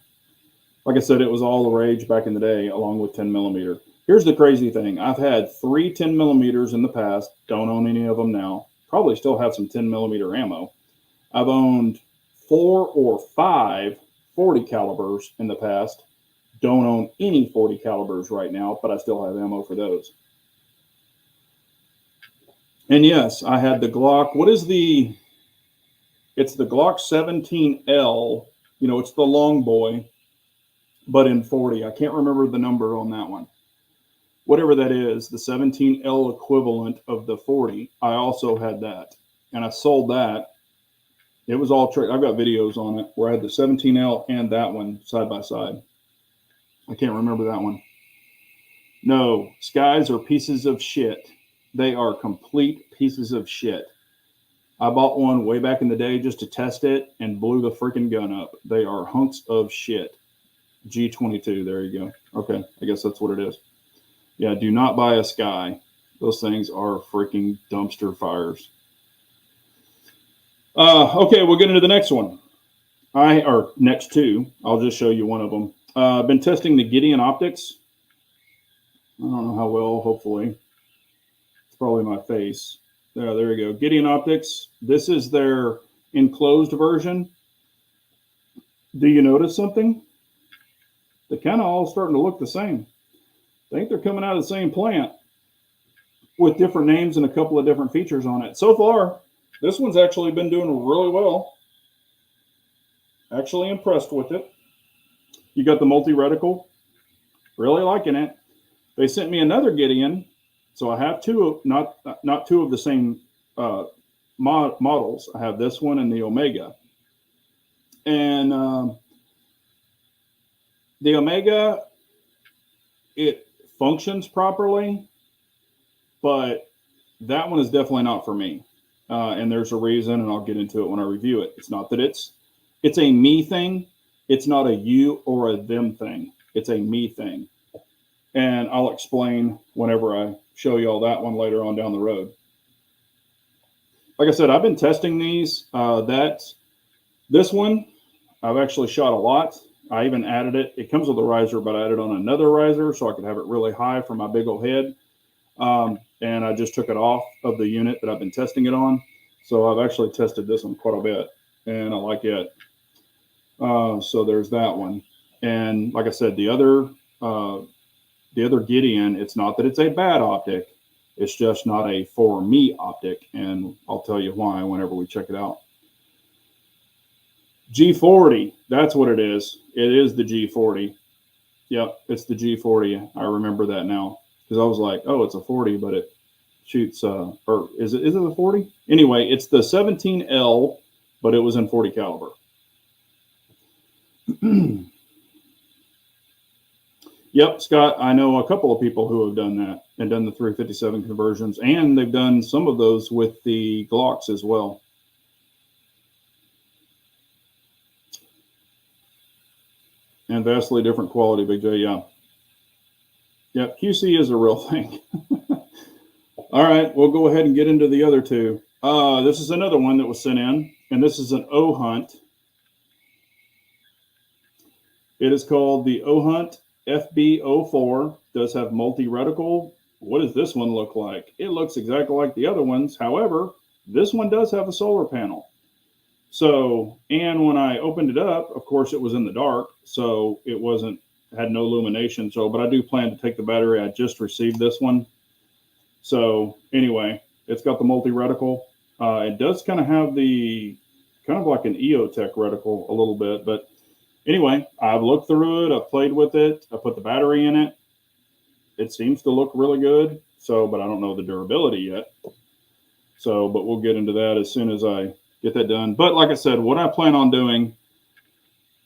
like I said, it was all the rage back in the day, along with 10 millimeter. Here's the crazy thing. I've had 3 10 millimeters in the past. Don't own any of them now. Probably still have some 10 millimeter ammo. I've owned 4 or 5 40 calibers in the past. Don't own any 40 calibers right now, but I still have ammo for those. And yes, I had the Glock. What is the... It's the Glock 17L. You know, it's the long boy, but in 40. I can't remember the number on that one. Whatever that is, the 17L equivalent of the 40. I also had that, and I sold that. It was all trade. I've got videos on it where I had the 17L and that one side by side. I can't remember that one. No, Skies are pieces of shit. They are complete pieces of shit. I bought one way back in the day just to test it and blew the freaking gun up. They are hunks of shit. G22, there you go. Okay, I guess that's what it is. Yeah, do not buy a Sky. Those things are freaking dumpster fires. Okay, we'll get into the next one. Or next two. I'll just show you one of them. I've been testing the Gideon Optics. I don't know how well, hopefully. It's probably my face. There we go. Gideon Optics. This is their enclosed version. Do you notice something? They're kind of all starting to look the same. I think they're coming out of the same plant with different names and a couple of different features on it. So far, this one's actually been doing really well. Actually impressed with it. You got the multi-reticle. Really liking it. They sent me another Gideon. So I have two, not two of the same models. I have this one and the Omega. And the Omega, it functions properly, but that one is definitely not for me. And there's a reason, and I'll get into it when I review it. It's not that it's a me thing. It's not a you or a them thing. It's a me thing. And I'll explain whenever I show you all that one later on down the road. Like I said, I've been testing these. This one, I've actually shot a lot. I even added it. It comes with a riser, but I added on another riser so I could have it really high for my big old head. And I just took it off of the unit that I've been testing it on. So I've actually tested this one quite a bit, and I like it. So there's that one. And like I said, the other Gideon, it's not that it's a bad optic. It's just not a for me optic. And I'll tell you why whenever we check it out. G40, that's what it is. It is the G40. Yep, it's the G40. I remember that now because I was like, oh, it's a 40, but it shoots, or is it a 40? Anyway, it's the 17L, but it was in 40 caliber. Yep, Scott, I know a couple of people who have done that and done the 357 conversions, and they've done some of those with the Glocks as well. And vastly different quality, Big J, yeah. Yep, QC is a real thing. All right, we'll go ahead and get into the other two. This is another one that was sent in, and this is an O-Hunt. It is called the O-Hunt FB04. Does have multi-reticle. What does this one look like? It looks exactly like the other ones. However, this one does have a solar panel. So, and when I opened it up, of course, it was in the dark, so it had no illumination. So, but I do plan to take the battery. I just received this one. So anyway, It's got the multi-reticle. It does kind of have the kind of like an EOTech reticle a little bit, but anyway, I've looked through it. I've played with it. I put the battery in it. It seems to look really good. So, but I don't know the durability yet. So, but we'll get into that as soon as I get that done. But like I said, what I plan on doing,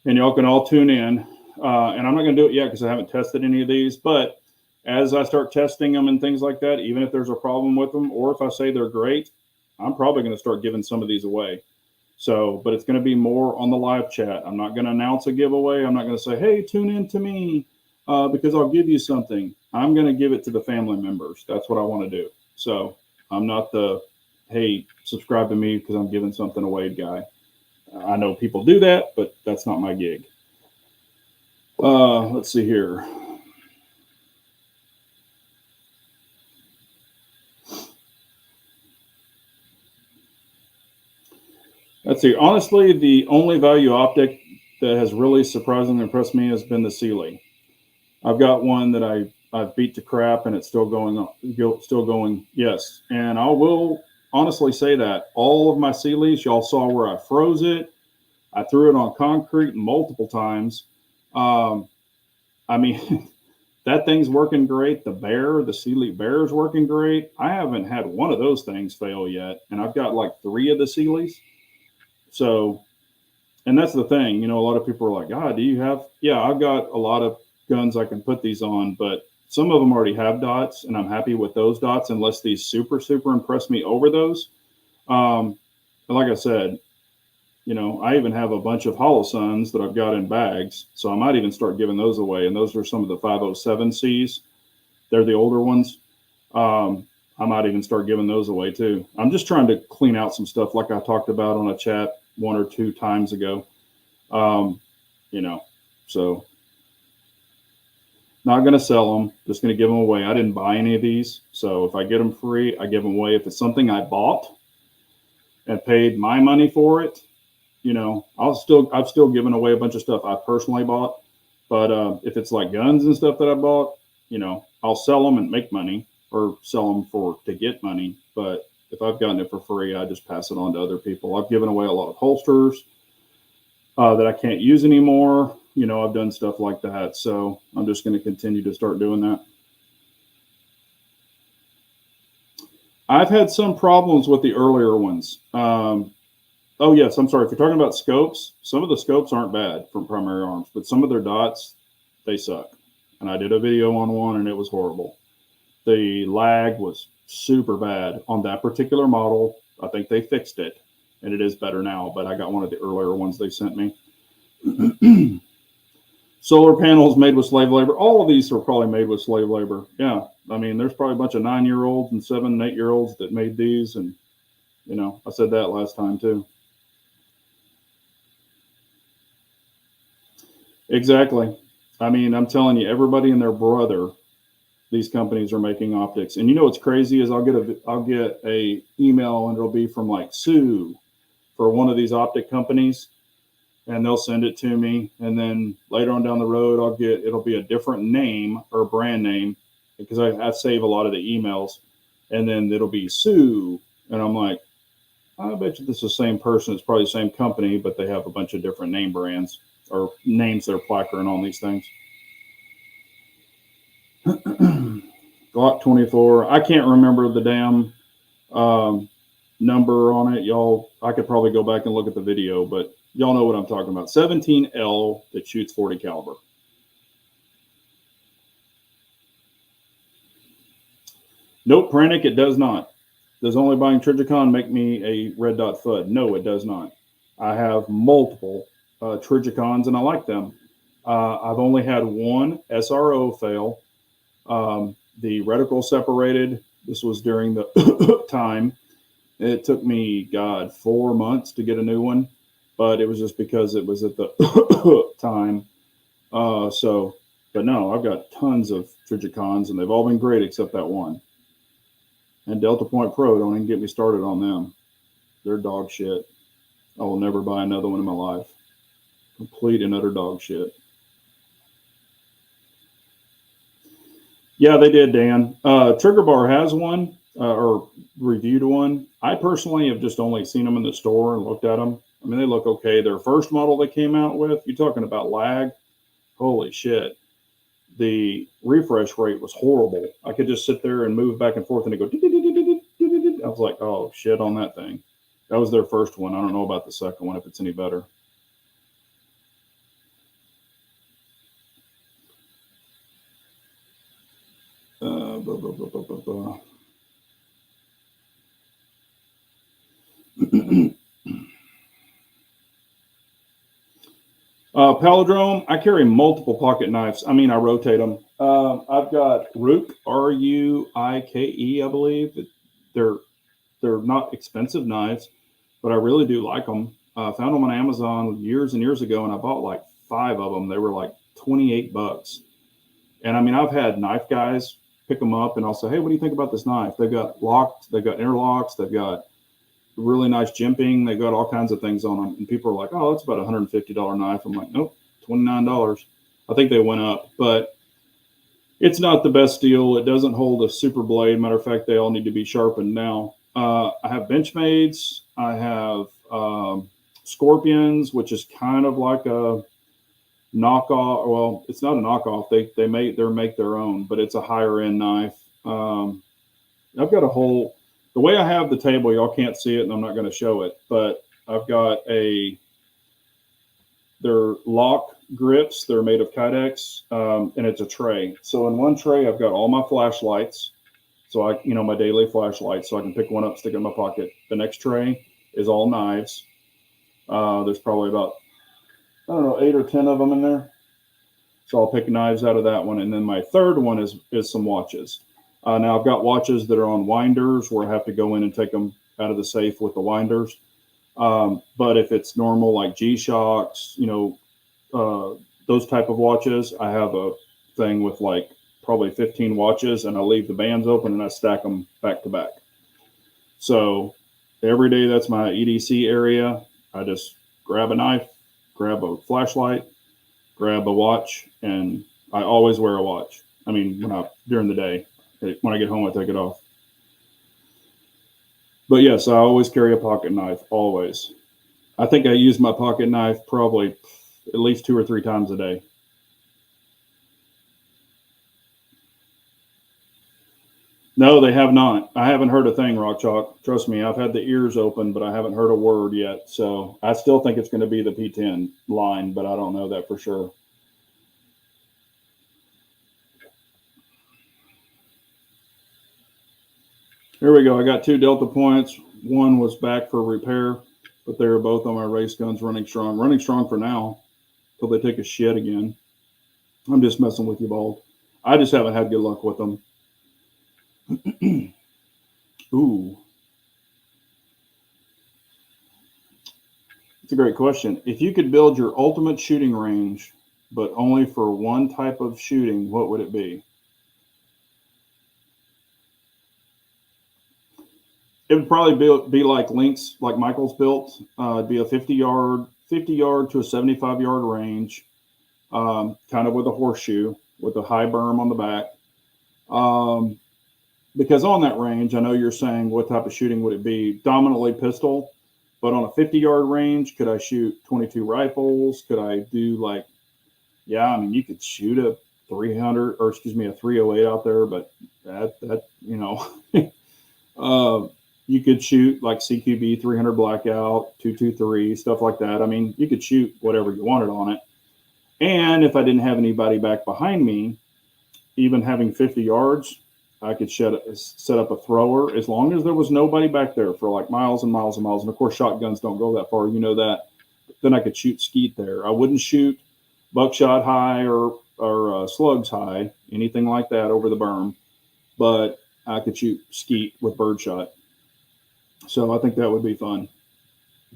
and y'all can all tune in, and I'm not going to do it yet because I haven't tested any of these, but as I start testing them and things like that, even if there's a problem with them, or if I say they're great, I'm probably going to start giving some of these away. So, but it's going to be more on the live chat. I'm not going to announce a giveaway. I'm not going to say, hey, tune in to me because I'll give you something. I'm going to give it to the family members. That's what I want to do. So I'm not the, hey, subscribe to me because I'm giving something away guy. I know people do that, but that's not my gig. Let's see here. Let's see. Honestly, the only value optic that has really surprisingly impressed me has been the Sealy. I've got one that I've beat to crap and it's still going. Yes. And I will honestly say that all of my Sealys, y'all saw where I froze it. I threw it on concrete multiple times. I mean, that thing's working great. The Sealy Bear is working great. I haven't had one of those things fail yet. And I've got like 3 of the Sealys. So, and that's the thing, a lot of people are like, do you have, yeah, I've got a lot of guns I can put these on, but some of them already have dots and I'm happy with those dots unless these super impress me over those. And like I said, I even have a bunch of Holosuns that I've got in bags. So I might even start giving those away. And those are some of the 507Cs. They're the older ones. I might even start giving those away too. I'm just trying to clean out some stuff like I talked about on a chat 1 or 2 times ago. So not going to sell them, just going to give them away. I didn't buy any of these. So if I get them free, I give them away. If it's something I bought and paid my money for it, I've still given away a bunch of stuff I personally bought. But if it's like guns and stuff that I bought, I'll sell them and make money or sell them to get money. But if I've gotten it for free, I just pass it on to other people. I've given away a lot of holsters that I can't use anymore. I've done stuff like that. So I'm just going to continue to start doing that. I've had some problems with the earlier ones. Oh, yes, I'm sorry. If you're talking about scopes, some of the scopes aren't bad from Primary Arms, but some of their dots, they suck. And I did a video on one, and it was horrible. The lag was super bad on that particular model. I think they fixed it, and it is better now, but I got one of the earlier ones they sent me. Solar panels made with slave labor. All of these are probably made with slave labor. Yeah, I mean, there's probably a bunch of 9-year-olds and 7- and 8-year-olds that made these, and, I said that last time, too. Exactly. I mean, I'm telling you, everybody and their brother, these companies are making optics. And what's crazy is I'll get a email and it'll be from like Sue for one of these optic companies, and they'll send it to me. And then later on down the road, it'll be a different name or brand name because I save a lot of the emails, and then it'll be Sue. And I'm like, I bet you this is the same person. It's probably the same company, but they have a bunch of different name brands or names they're placarding on these things. Glock 24. I can't remember the damn number on it. Y'all, I could probably go back and look at the video, but y'all know what I'm talking about. 17L that shoots 40 caliber. Nope, Pranic, it does not. Does only buying Trijicon make me a red dot FUD? No, it does not. I have multiple Trijicons, and I like them. I've only had one SRO fail. The reticle separated. This was during the time. It took me, 4 months to get a new one, but it was just because it was at the time. But no, I've got tons of Trijicons, and they've all been great except that one. And Delta Point Pro, don't even get me started on them. They're dog shit. I will never buy another one in my life. Complete and utter dog shit. Yeah, they did, Dan. Trigger Bar has one. or reviewed one. I personally have just only seen them in the store and looked at them. I mean, they look okay. Their first model they came out with, you're talking about lag. Holy shit. The refresh rate was horrible. I could just sit there and move back and forth and it go. I was like, oh shit on that thing. That was their first one. I don't know about the second one if it's any better. Blah, blah, blah, blah, blah, blah. Palindrome, I carry multiple pocket knives. I mean, I rotate them. I've got Rook, Ruike, I believe. They're not expensive knives, but I really do like them. Found them on Amazon years and years ago, and I bought like 5 of them. They were like $28. And I mean, I've had knife guys pick them up, and I'll say, "Hey, what do you think about this knife?" They've got locked, they've got interlocks, they've got really nice jimping, they've got all kinds of things on them. And people are like, "Oh, that's about $150 knife." I'm like, "Nope, $29." I think they went up, but it's not the best deal. It doesn't hold a super blade. Matter of fact, they all need to be sharpened now. I have Benchmades. I have Scorpions, which is kind of like a knockoff. Well, it's not a knockoff. They make their own, but it's a higher end knife. I've got a whole. The way I have the table, y'all can't see it, and I'm not going to show it, but I've got they're lock grips. They're made of Kydex, and it's a tray. So in one tray, I've got all my flashlights. So my daily flashlights, so I can pick one up, stick it in my pocket. The next tray is all knives. There's probably about, I don't know, 8 or 10 of them in there. So I'll pick knives out of that one. And then my third one is some watches. Now I've got watches that are on winders where I have to go in and take them out of the safe with the winders. But if it's normal, like G-Shocks, those type of watches, I have a thing with like probably 15 watches, and I leave the bands open and I stack them back to back. So every day that's my EDC area. I just grab a knife, grab a flashlight, grab a watch, and I always wear a watch. I mean, during the day. When I get home, I take it off. But yes, I always carry a pocket knife, always. I think I use my pocket knife probably at least 2 or 3 times a day. No, they have not. I haven't heard a thing, Rock Chalk. Trust me, I've had the ears open, but I haven't heard a word yet. So I still think it's going to be the P10 line, but I don't know that for sure. Here we go. I got 2 Delta points. One was back for repair, but they were both on my race guns running strong. Running strong for now until they take a shit again. I'm just messing with you, Bald. I just haven't had good luck with them. Ooh. It's a great question. If you could build your ultimate shooting range, but only for one type of shooting, what would it be? It would probably be like Link's, like Michael's built. It'd be a 50 yard to a 75 yard range, kind of with a horseshoe with a high berm on the back. Because on that range, I know you're saying what type of shooting would it be? Dominantly pistol, but on a 50 yard range, could I shoot 22 rifles? Could I do I mean, you could shoot a 300 or excuse me, a 308 out there, but that you could shoot like CQB 300 blackout, 223, stuff like that. I mean, you could shoot whatever you wanted on it. And if I didn't have anybody back behind me, even having 50 yards, I could set up a thrower as long as there was nobody back there for like miles and miles and miles. And of course, shotguns don't go that far, you know that. Then I could shoot skeet there. I wouldn't shoot buckshot high or slugs high, anything like that over the berm, but I could shoot skeet with birdshot. So I think that would be fun.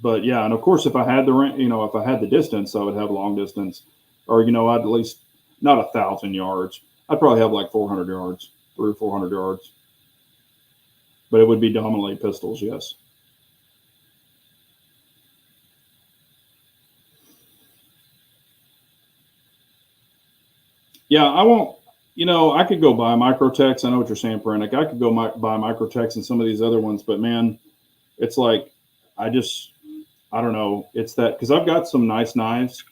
But yeah, and of course, if I had if I had the distance, I would have long distance, or I'd at least not 1,000 yards. I'd probably have like 400 yards, 300 or 400 yards. But it would be dominantly pistols, yes. Yeah, I won't. You know, I could go buy Microtex. I know what you're saying, Perennick. I could go buy Microtex and some of these other ones, but man, it's like I just I don't know. It's that because I've got some nice knives,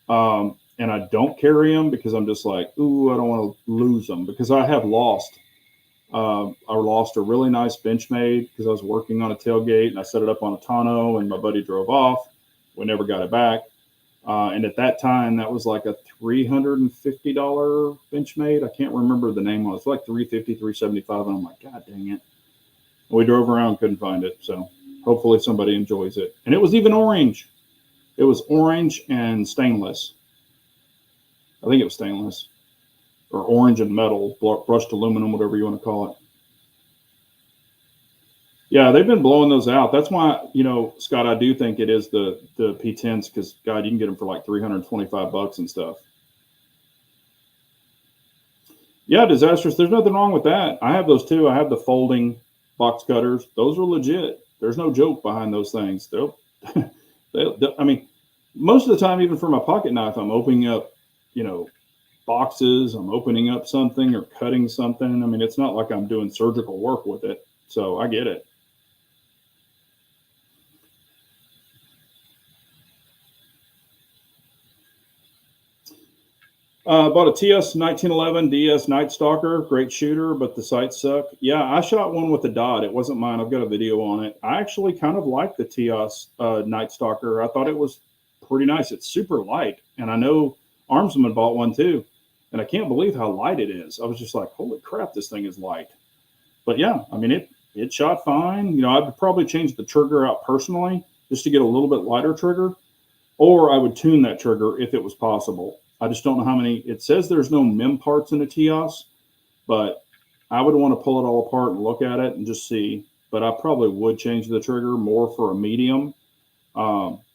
and I don't carry them because I'm just like, ooh, I don't want to lose them because I have lost. I lost a really nice Benchmade because I was working on a tailgate and I set it up on a tonneau and my buddy drove off. We never got it back. And at that time, that was like a $350 Benchmade. I can't remember the name. It was like 350, 375, and I'm like, God dang it! We drove around, couldn't find it. So hopefully somebody enjoys it. And it was even orange. It was orange and stainless. I think it was stainless or orange and metal, brushed aluminum, whatever you want to call it. Yeah, they've been blowing those out. That's why, you know, Scott, I do think it is the P10s because God, you can get them for like $325 and stuff. Yeah, disastrous. There's nothing wrong with that. I have those too. I have the folding box cutters. Those are legit. There's no joke behind those things. I mean, most of the time, even for my pocket knife, I'm opening up, you know, boxes. I'm opening up something or cutting something. I mean, it's not like I'm doing surgical work with it. So I get it. Bought a TS 1911 DS Night Stalker, great shooter, but the sights suck. Yeah, I shot one with a dot. It wasn't mine. I've got a video on it. I actually kind of like the TS Night Stalker. I thought it was pretty nice. It's super light, and I know Armsman bought one too, and I can't believe how light it is. I was just like, holy crap, this thing is light. But yeah, I mean it shot fine. You know, I'd probably change the trigger out personally just to get a little bit lighter trigger, or I would tune that trigger if it was possible. I just don't know how many. It says there's no mem parts in a TIOS, but I would want to pull it all apart and look at it and just see. But I probably would change the trigger more for a medium,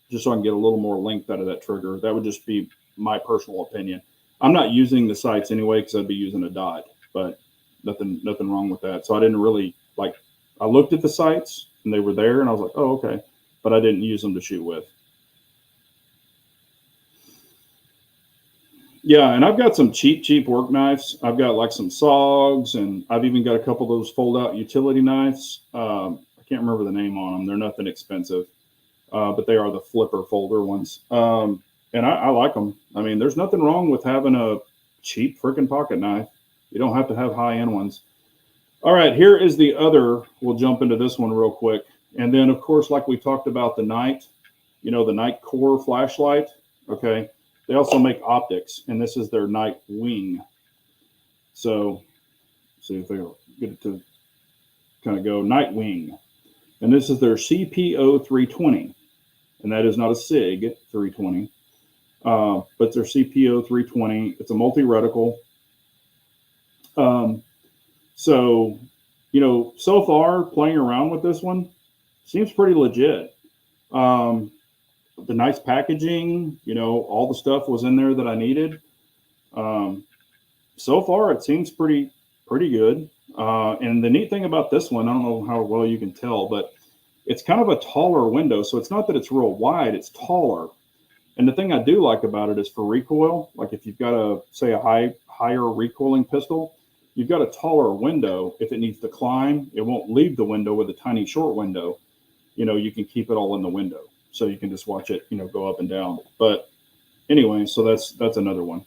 just so I can get a little more length out of that trigger. That would just be my personal opinion. I'm not using the sights anyway because I'd be using a dot, but nothing wrong with that. So I didn't really like. I looked at the sights and they were there, and I was like, oh, okay, but I didn't use them to shoot with. Yeah, and I've got some cheap work knives. I've got like some SOGs, and I've even got a couple of those fold-out utility knives. I can't remember the name on them. They're nothing expensive, but they are the flipper folder ones. And I like them. I mean, there's nothing wrong with having a cheap freaking pocket knife. You don't have to have high-end ones. All right, here is the other. We'll jump into this one real quick. And then, of course, like we talked about the Night, you know, the Night Core flashlight, okay? They also make optics, and this is their Night Wing. So, see if they'll get it to kind of go Night Wing. And this is their CPO 320. And that is not a SIG 320, but their CPO 320. It's a multi-reticle. So, you know, so far playing around with this one seems pretty legit. The nice packaging, you know, all the stuff was in there that I needed. So far, it seems pretty good. And the neat thing about this one, I don't know how well you can tell, but it's kind of a taller window. So it's not that it's real wide, it's taller. And the thing I do like about it is for recoil, like if you've got a higher recoiling pistol, you've got a taller window. If it needs to climb, it won't leave the window with a tiny short window. You know, you can keep it all in the window. So you can just watch it, you know, go up and down. But anyway, so that's another one.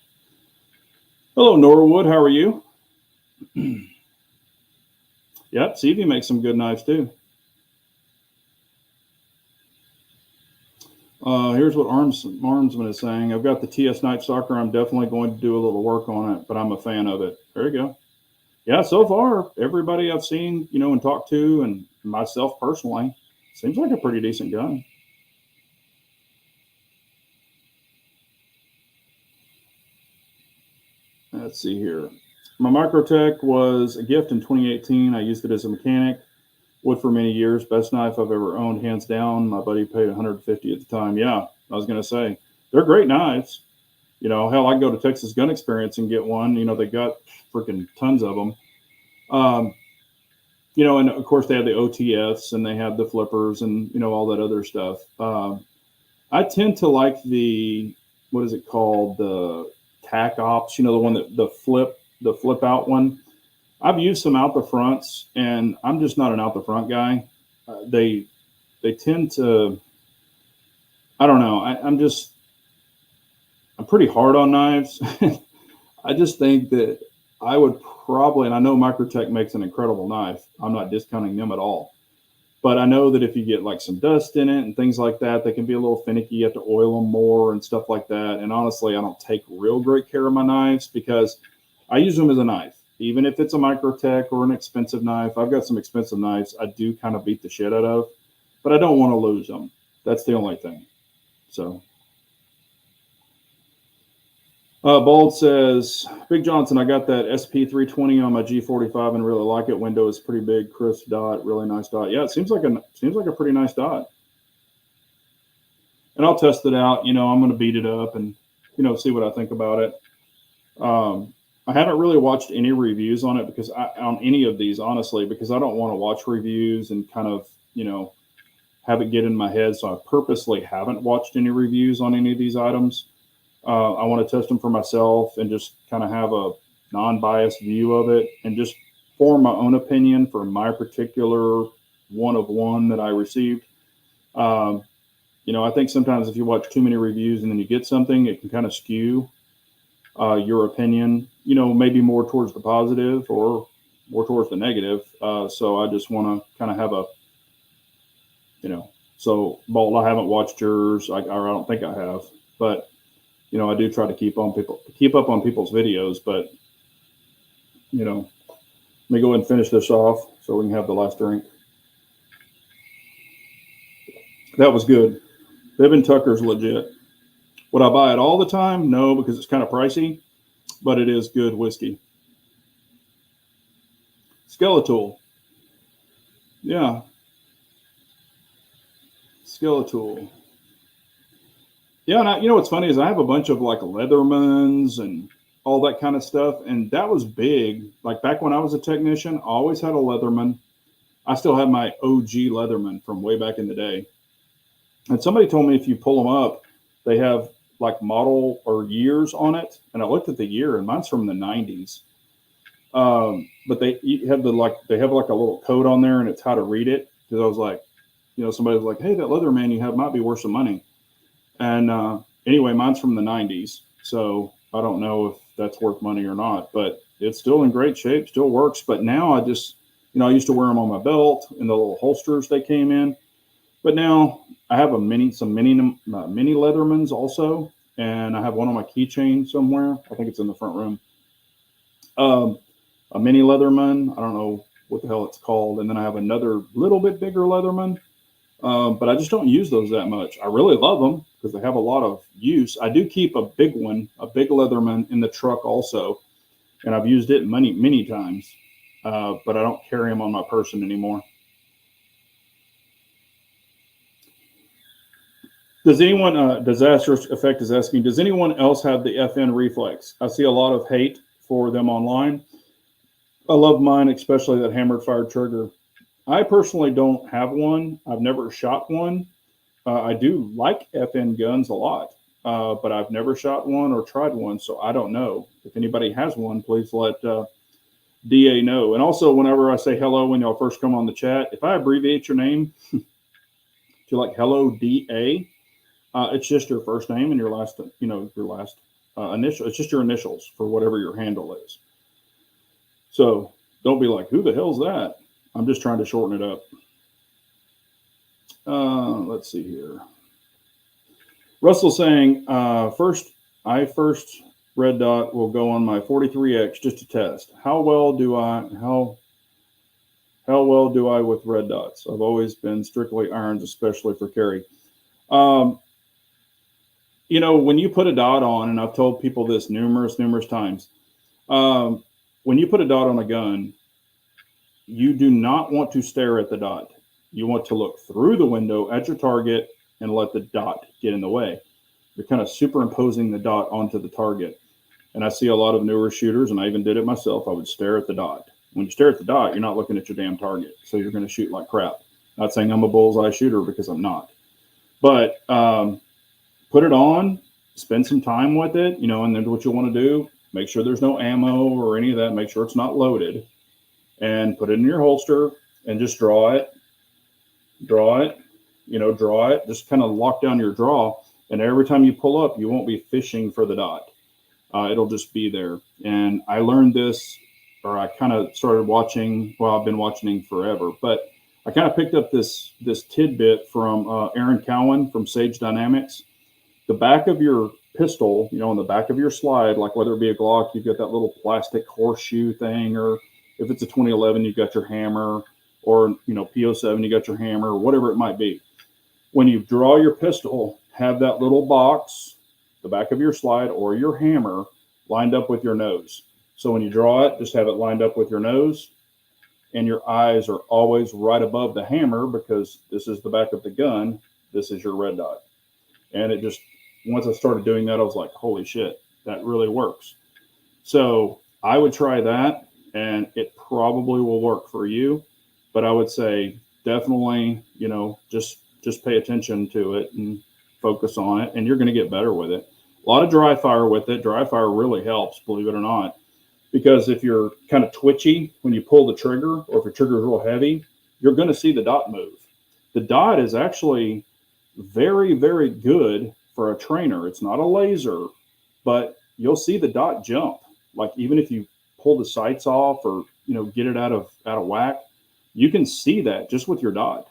Hello, Norwood. How are you? Yep, Stevie makes some good knives too. Here's what Armsman is saying. I've got the TS Night Stalker. I'm definitely going to do a little work on it, but I'm a fan of it. There you go. Yeah, so far, everybody I've seen, you know, and talked to, and myself personally, seems like a pretty decent gun. Let's see here. My Microtech was a gift in 2018. I used it as a mechanic. Wood for many years. Best knife I've ever owned, hands down. My buddy paid $150 at the time. Yeah, I was going to say. They're great knives. You know, hell, I can go to Texas Gun Experience and get one. You know, they got freaking tons of them. You know, and of course they have the OTFs and they have the flippers and, you know, all that other stuff. I tend to like the, what is it called? The tack ops, you know, the one that the flip the flip out one. I've used some out the fronts, and I'm just not an out the front guy. They tend to, I don't know. I'm pretty hard on knives. I just think that I would probably, and I know Microtech makes an incredible knife. I'm not discounting them at all. But I know that if you get like some dust in it and things like that, they can be a little finicky. You have to oil them more and stuff like that. And honestly, I don't take real great care of my knives because I use them as a knife. Even if it's a Microtech or an expensive knife, I've got some expensive knives I do kind of beat the shit out of, but I don't want to lose them. That's the only thing. So. Bold says, Big Johnson, I got that SP320 on my G45 and really like it. Window is pretty big, crisp dot, really nice dot. Yeah, it seems like a pretty nice dot. And I'll test it out. I'm going to beat it up and see what I think about it. I haven't really watched any reviews on it on any of these, honestly, because I don't want to watch reviews and kind of have it get in my head. So I purposely haven't watched any reviews on any of these items. I want to test them for myself and just kind of have a non-biased view of it and just form my own opinion for my particular one of one that I received. I think sometimes if you watch too many reviews and then you get something, it can kind of skew your opinion, maybe more towards the positive or more towards the negative. So I just want to kind of have so Bolt, I haven't watched yours. I don't think I have, but I do try to keep up on people's videos, but let me go ahead and finish this off so we can have the last drink. That was good. Bibb and Tucker's legit. Would I buy it all the time? No, because it's kind of pricey, but it is good whiskey. Skeletal. Yeah. Skeletal. Yeah, and what's funny is I have a bunch of like Leathermans and all that kind of stuff, and that was big. Like back when I was a technician, I always had a Leatherman. I still have my OG Leatherman from way back in the day. And somebody told me if you pull them up, they have like model or years on it. And I looked at the year, and mine's from the 90s. But they have like a little code on there, and it's how to read it. Because I was like, somebody was like, "Hey, that Leatherman you have might be worth some money." And anyway, mine's from the 90s, so I don't know if that's worth money or not, but it's still in great shape, still works. But now I just, I used to wear them on my belt and the little holsters they came in. But now I have some mini Leathermans also, and I have one on my keychain somewhere. I think it's in the front room. A mini Leatherman, I don't know what the hell it's called. And then I have another little bit bigger Leatherman. But I just don't use those that much. I really love them because they have a lot of use. I do keep a big one, a big Leatherman in the truck also, and I've used it many times, but I don't carry them on my person anymore. Does anyone, Disastrous Effect is asking, does anyone else have the FN Reflex? I see a lot of hate for them online. I love mine, especially that hammered fire trigger. I personally don't have one. I've never shot one. I do like FN guns a lot, but I've never shot one or tried one, so I don't know. If anybody has one, please let DA know. And also, whenever I say hello when y'all first come on the chat, if I abbreviate your name to like hello DA, it's just your first name and your last initial. It's just your initials for whatever your handle is. So don't be like, who the hell's that? I'm just trying to shorten it up. Let's see here. Russell saying, first red dot will go on my 43X just to test. How well do I with red dots? I've always been strictly irons, especially for carry. When you put a dot on, and I've told people this numerous times, when you put a dot on a gun, you do not want to stare at the dot. You want to look through the window at your target and let the dot get in the way. You're kind of superimposing the dot onto the target. And I see a lot of newer shooters, and I even did it myself. I would stare at the dot. When you stare at the dot, you're not looking at your damn target. So you're going to shoot like crap. Not saying I'm a bullseye shooter, because I'm not. But put it on, spend some time with it, and then what you want to do, make sure there's no ammo or any of that, make sure it's not loaded, and put it in your holster and just draw it, draw it, just kind of lock down your draw. And every time you pull up, you won't be fishing for the dot. It'll just be there. And I learned this, or I kind of started watching, well, I've been watching forever, but I kind of picked up this tidbit from Aaron Cowan from Sage Dynamics. The back of your pistol, on the back of your slide, like whether it be a Glock, you've got that little plastic horseshoe thing, or if it's a 2011, you've got your hammer, or, P07, you got your hammer, whatever it might be. When you draw your pistol, have that little box, the back of your slide or your hammer lined up with your nose. So when you draw it, just have it lined up with your nose, and your eyes are always right above the hammer, because this is the back of the gun. This is your red dot. And it just, once I started doing that, I was like, holy shit, that really works. So I would try that, and it probably will work for you. But I would say definitely, just pay attention to it and focus on it, and you're going to get better with it. A lot of dry fire with it. Dry fire really helps, believe it or not, because if you're kind of twitchy when you pull the trigger, or if your trigger is real heavy, you're going to see the dot move. The dot is actually very, very good for a trainer. It's not a laser, but you'll see the dot jump. Like even if you pull the sights off, or get it out of whack, you can see that just with your dot.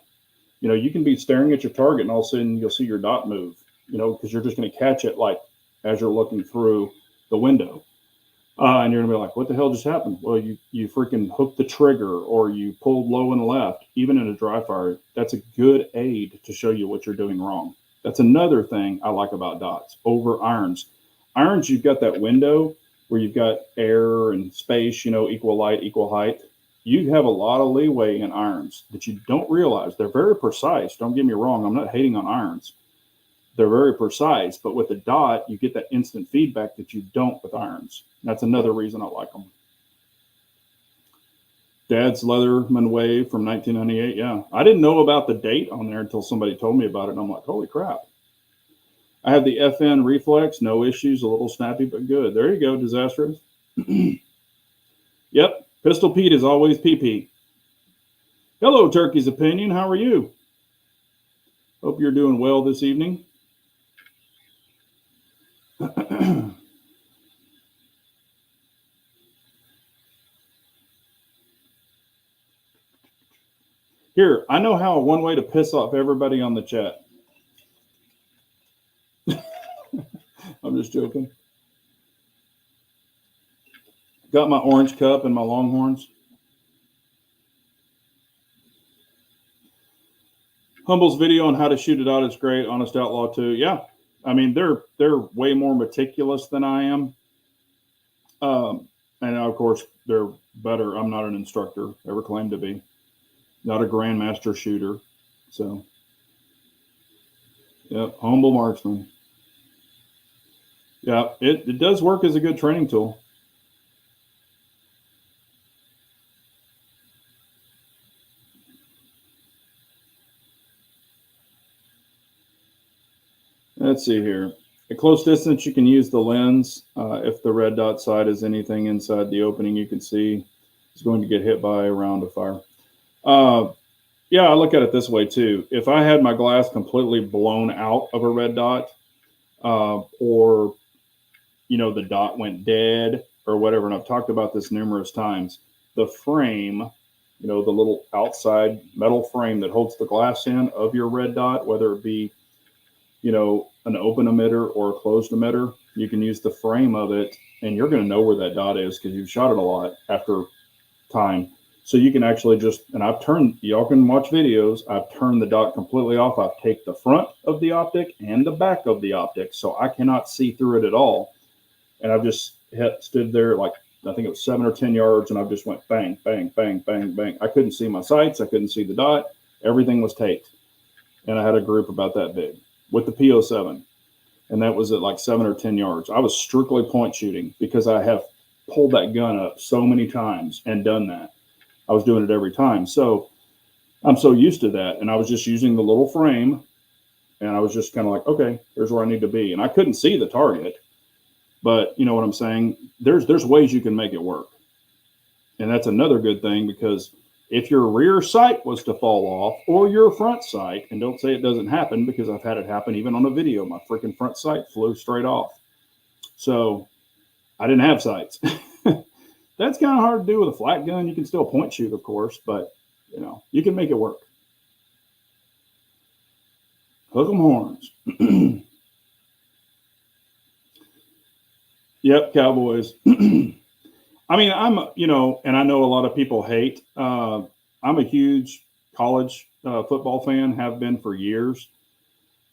You can be staring at your target, and all of a sudden you'll see your dot move, because you're just going to catch it like as you're looking through the window. And you're going to be like, what the hell just happened? Well, you freaking hooked the trigger, or you pulled low and left. Even in a dry fire, that's a good aid to show you what you're doing wrong. That's another thing I like about dots over irons. Irons, you've got that window where you've got air and space, equal light, equal height. You have a lot of leeway in irons that you don't realize. They're very precise. Don't get me wrong. I'm not hating on irons. They're very precise, but with the dot, you get that instant feedback that you don't with irons. That's another reason I like them. Dad's Leatherman Wave from 1998. Yeah, I didn't know about the date on there until somebody told me about it, and I'm like, holy crap. I have the FN Reflex, no issues, a little snappy, but good. There you go, Disastrous. Yep. Pistol Pete is always PP. Hello, Turkey's Opinion. How are you? Hope you're doing well this evening. Here, I know how one way to piss off everybody on the chat. I'm just joking. Got my orange cup and my Longhorns. Humble's video on how to shoot it out is great. Honest Outlaw too. Yeah, I mean they're way more meticulous than I am, and of course they're better. I'm not an instructor. Ever claimed to be. Not a grandmaster shooter. So, yeah, humble marksman. Yeah, it does work as a good training tool. Let's see here. At close distance, you can use the lens. If the red dot sight is anything inside the opening, you can see it's going to get hit by a round of fire. Yeah, I look at it this way too. If I had my glass completely blown out of a red dot, or the dot went dead or whatever, and I've talked about this numerous times, the frame, the little outside metal frame that holds the glass in of your red dot, whether it be an open emitter or a closed emitter, you can use the frame of it, and you're going to know where that dot is because you've shot it a lot after time. So you can actually and I've turned, y'all can watch videos, I've turned the dot completely off. I've taken the front of the optic and the back of the optic, so I cannot see through it at all. And I've just stood there, like, I think it was 7 or 10 yards, and I've just went bang, bang, bang, bang, bang. I couldn't see my sights. I couldn't see the dot. Everything was taped. And I had a group about that big with the P07. And that was at like 7 or 10 yards. I was strictly point shooting because I have pulled that gun up so many times and done that. I was doing it every time. So I'm so used to that. And I was just using the little frame, and I was just kind of like, okay, here's where I need to be. And I couldn't see the target, But you know what I'm saying? There's ways you can make it work. And that's another good thing, because if your rear sight was to fall off, or your front sight, and don't say it doesn't happen, because I've had it happen even on a video, my freaking front sight flew straight off. So I didn't have sights. That's kind of hard to do with a flat gun. You can still point shoot, of course, but you know, you can make it work. Hook 'em horns. Yep, Cowboys. I mean, you know, and I know a lot of people hate. I'm a huge college football fan, have been for years.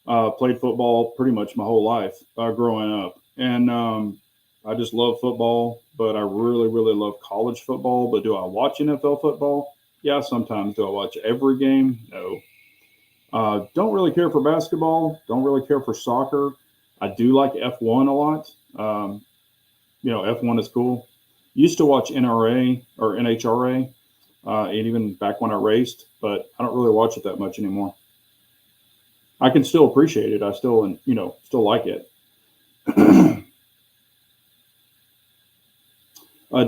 Played football pretty much my whole life growing up. And I just love football, but I really, really love college football. But do I watch NFL football? Yeah, sometimes. Do I watch every game? No. Don't really care for basketball. Don't really care for soccer. I do like F1 a lot. You know, F1 is cool. Used to watch NRA or NHRA, and even back when I raced, but I don't really watch it that much anymore. I can still appreciate it. I still, you know, still like it.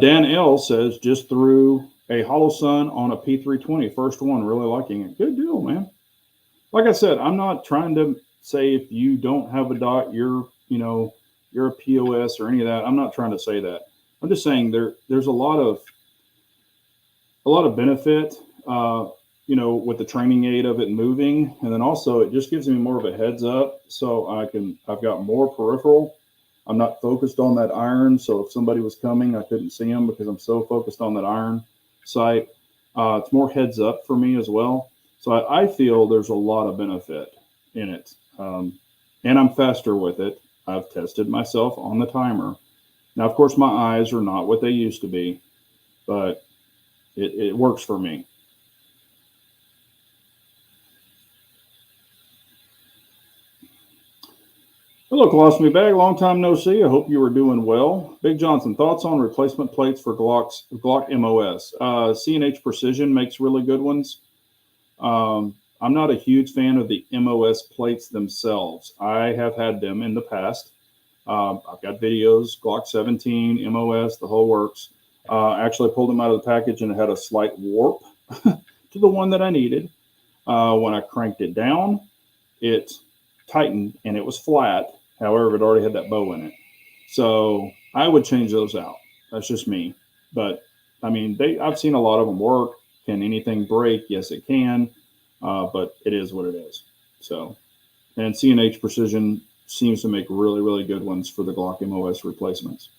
Dan L says, just threw a Hollow Sun on a P320, first one, really liking it. Good deal, man. Like I said, I'm not trying to say if you don't have a dot, you're, you know, you're a POS or any of that. I'm not trying to say that. I'm just saying there's a lot of benefit, you know, with the training aid of it moving, and then also it just gives me more of a heads up, so I've got more peripheral. I'm not focused on that iron, so if somebody was coming, I couldn't see them because I'm so focused on that iron sight. It's more heads up for me as well. So I feel there's a lot of benefit in it, and I'm faster with it. I've tested myself on the timer. Now, of course, my eyes are not what they used to be, but it works for me. Hello, Colostomy Bag. Long time no see. I hope you are doing well. Big Johnson, thoughts on replacement plates for Glock MOS? C&H Precision makes really good ones. I'm not a huge fan of the MOS plates themselves. I have had them in the past. I've got videos, Glock 17, MOS, the whole works. Actually pulled them out of the package and it had a slight warp to the one that I needed. When I cranked it down, it tightened and it was flat. However, it already had that bow in it. So I would change those out. That's just me. But I mean, I've seen a lot of them work. Can anything break? Yes, it can. But it is what it is. So, and C&H Precision seems to make really, really good ones for the Glock MOS replacements.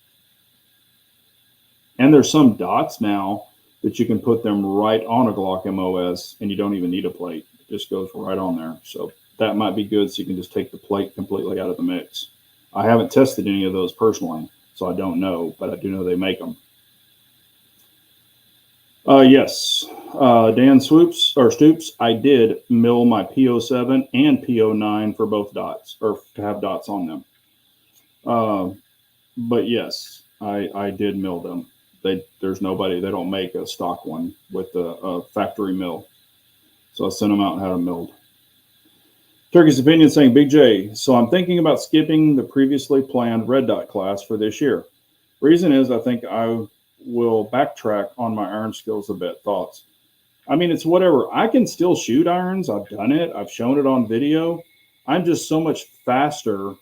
And there's some dots now that you can put them right on a Glock MOS and you don't even need a plate. It just goes right on there. So that might be good, so you can just take the plate completely out of the mix. I haven't tested any of those personally, so I don't know, but I do know they make them. Yes, Dan Stoops, I did mill my PO7 and PO9 for both dots, or to have dots on them. But yes, I did mill them. They don't make a stock one with a factory mill. So I sent them out and had them milled. Turkey's Opinion saying, Big J, so I'm thinking about skipping the previously planned red dot class for this year. Reason is I think I will backtrack on my iron skills a bit. Thoughts? I mean, it's whatever. I can still shoot irons. I've done it. I've shown it on video. I'm just so much faster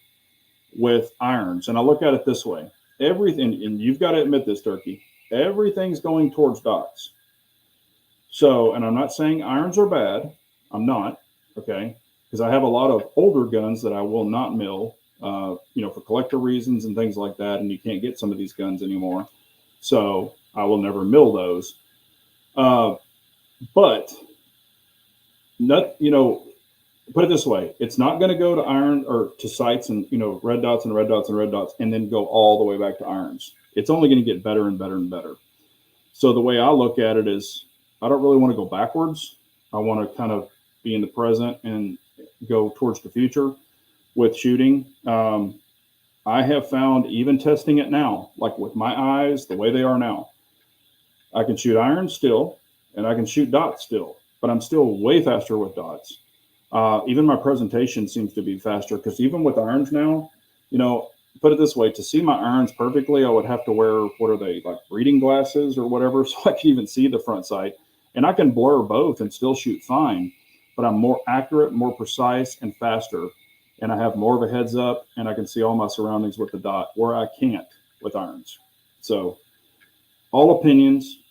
with irons. And I look at it this way. Everything, and you've got to admit this, Turkey, everything's going towards dots. So, and I'm not saying irons are bad. I'm not, okay? Because I have a lot of older guns that I will not mill, you know, for collector reasons and things like that. And you can't get some of these guns anymore. So I will never mill those. But, not, you know, put it this way. It's not going to go to iron or to sights and, you know, red dots and red dots and red dots and then go all the way back to irons. It's only going to get better and better and better. So the way I look at it is I don't really want to go backwards. I want to kind of be in the present and go towards the future with shooting. I have found, even testing it now, like with my eyes, the way they are now, I can shoot irons still, and I can shoot dots still, but I'm still way faster with dots. Even my presentation seems to be faster, because even with irons now, you know, put it this way, to see my irons perfectly, I would have to wear, what are they, like reading glasses or whatever, so I can even see the front sight. And I can blur both and still shoot fine, but I'm more accurate, more precise, and faster. And I have more of a heads up, and I can see all my surroundings with the dot, where I can't with irons. So all opinions,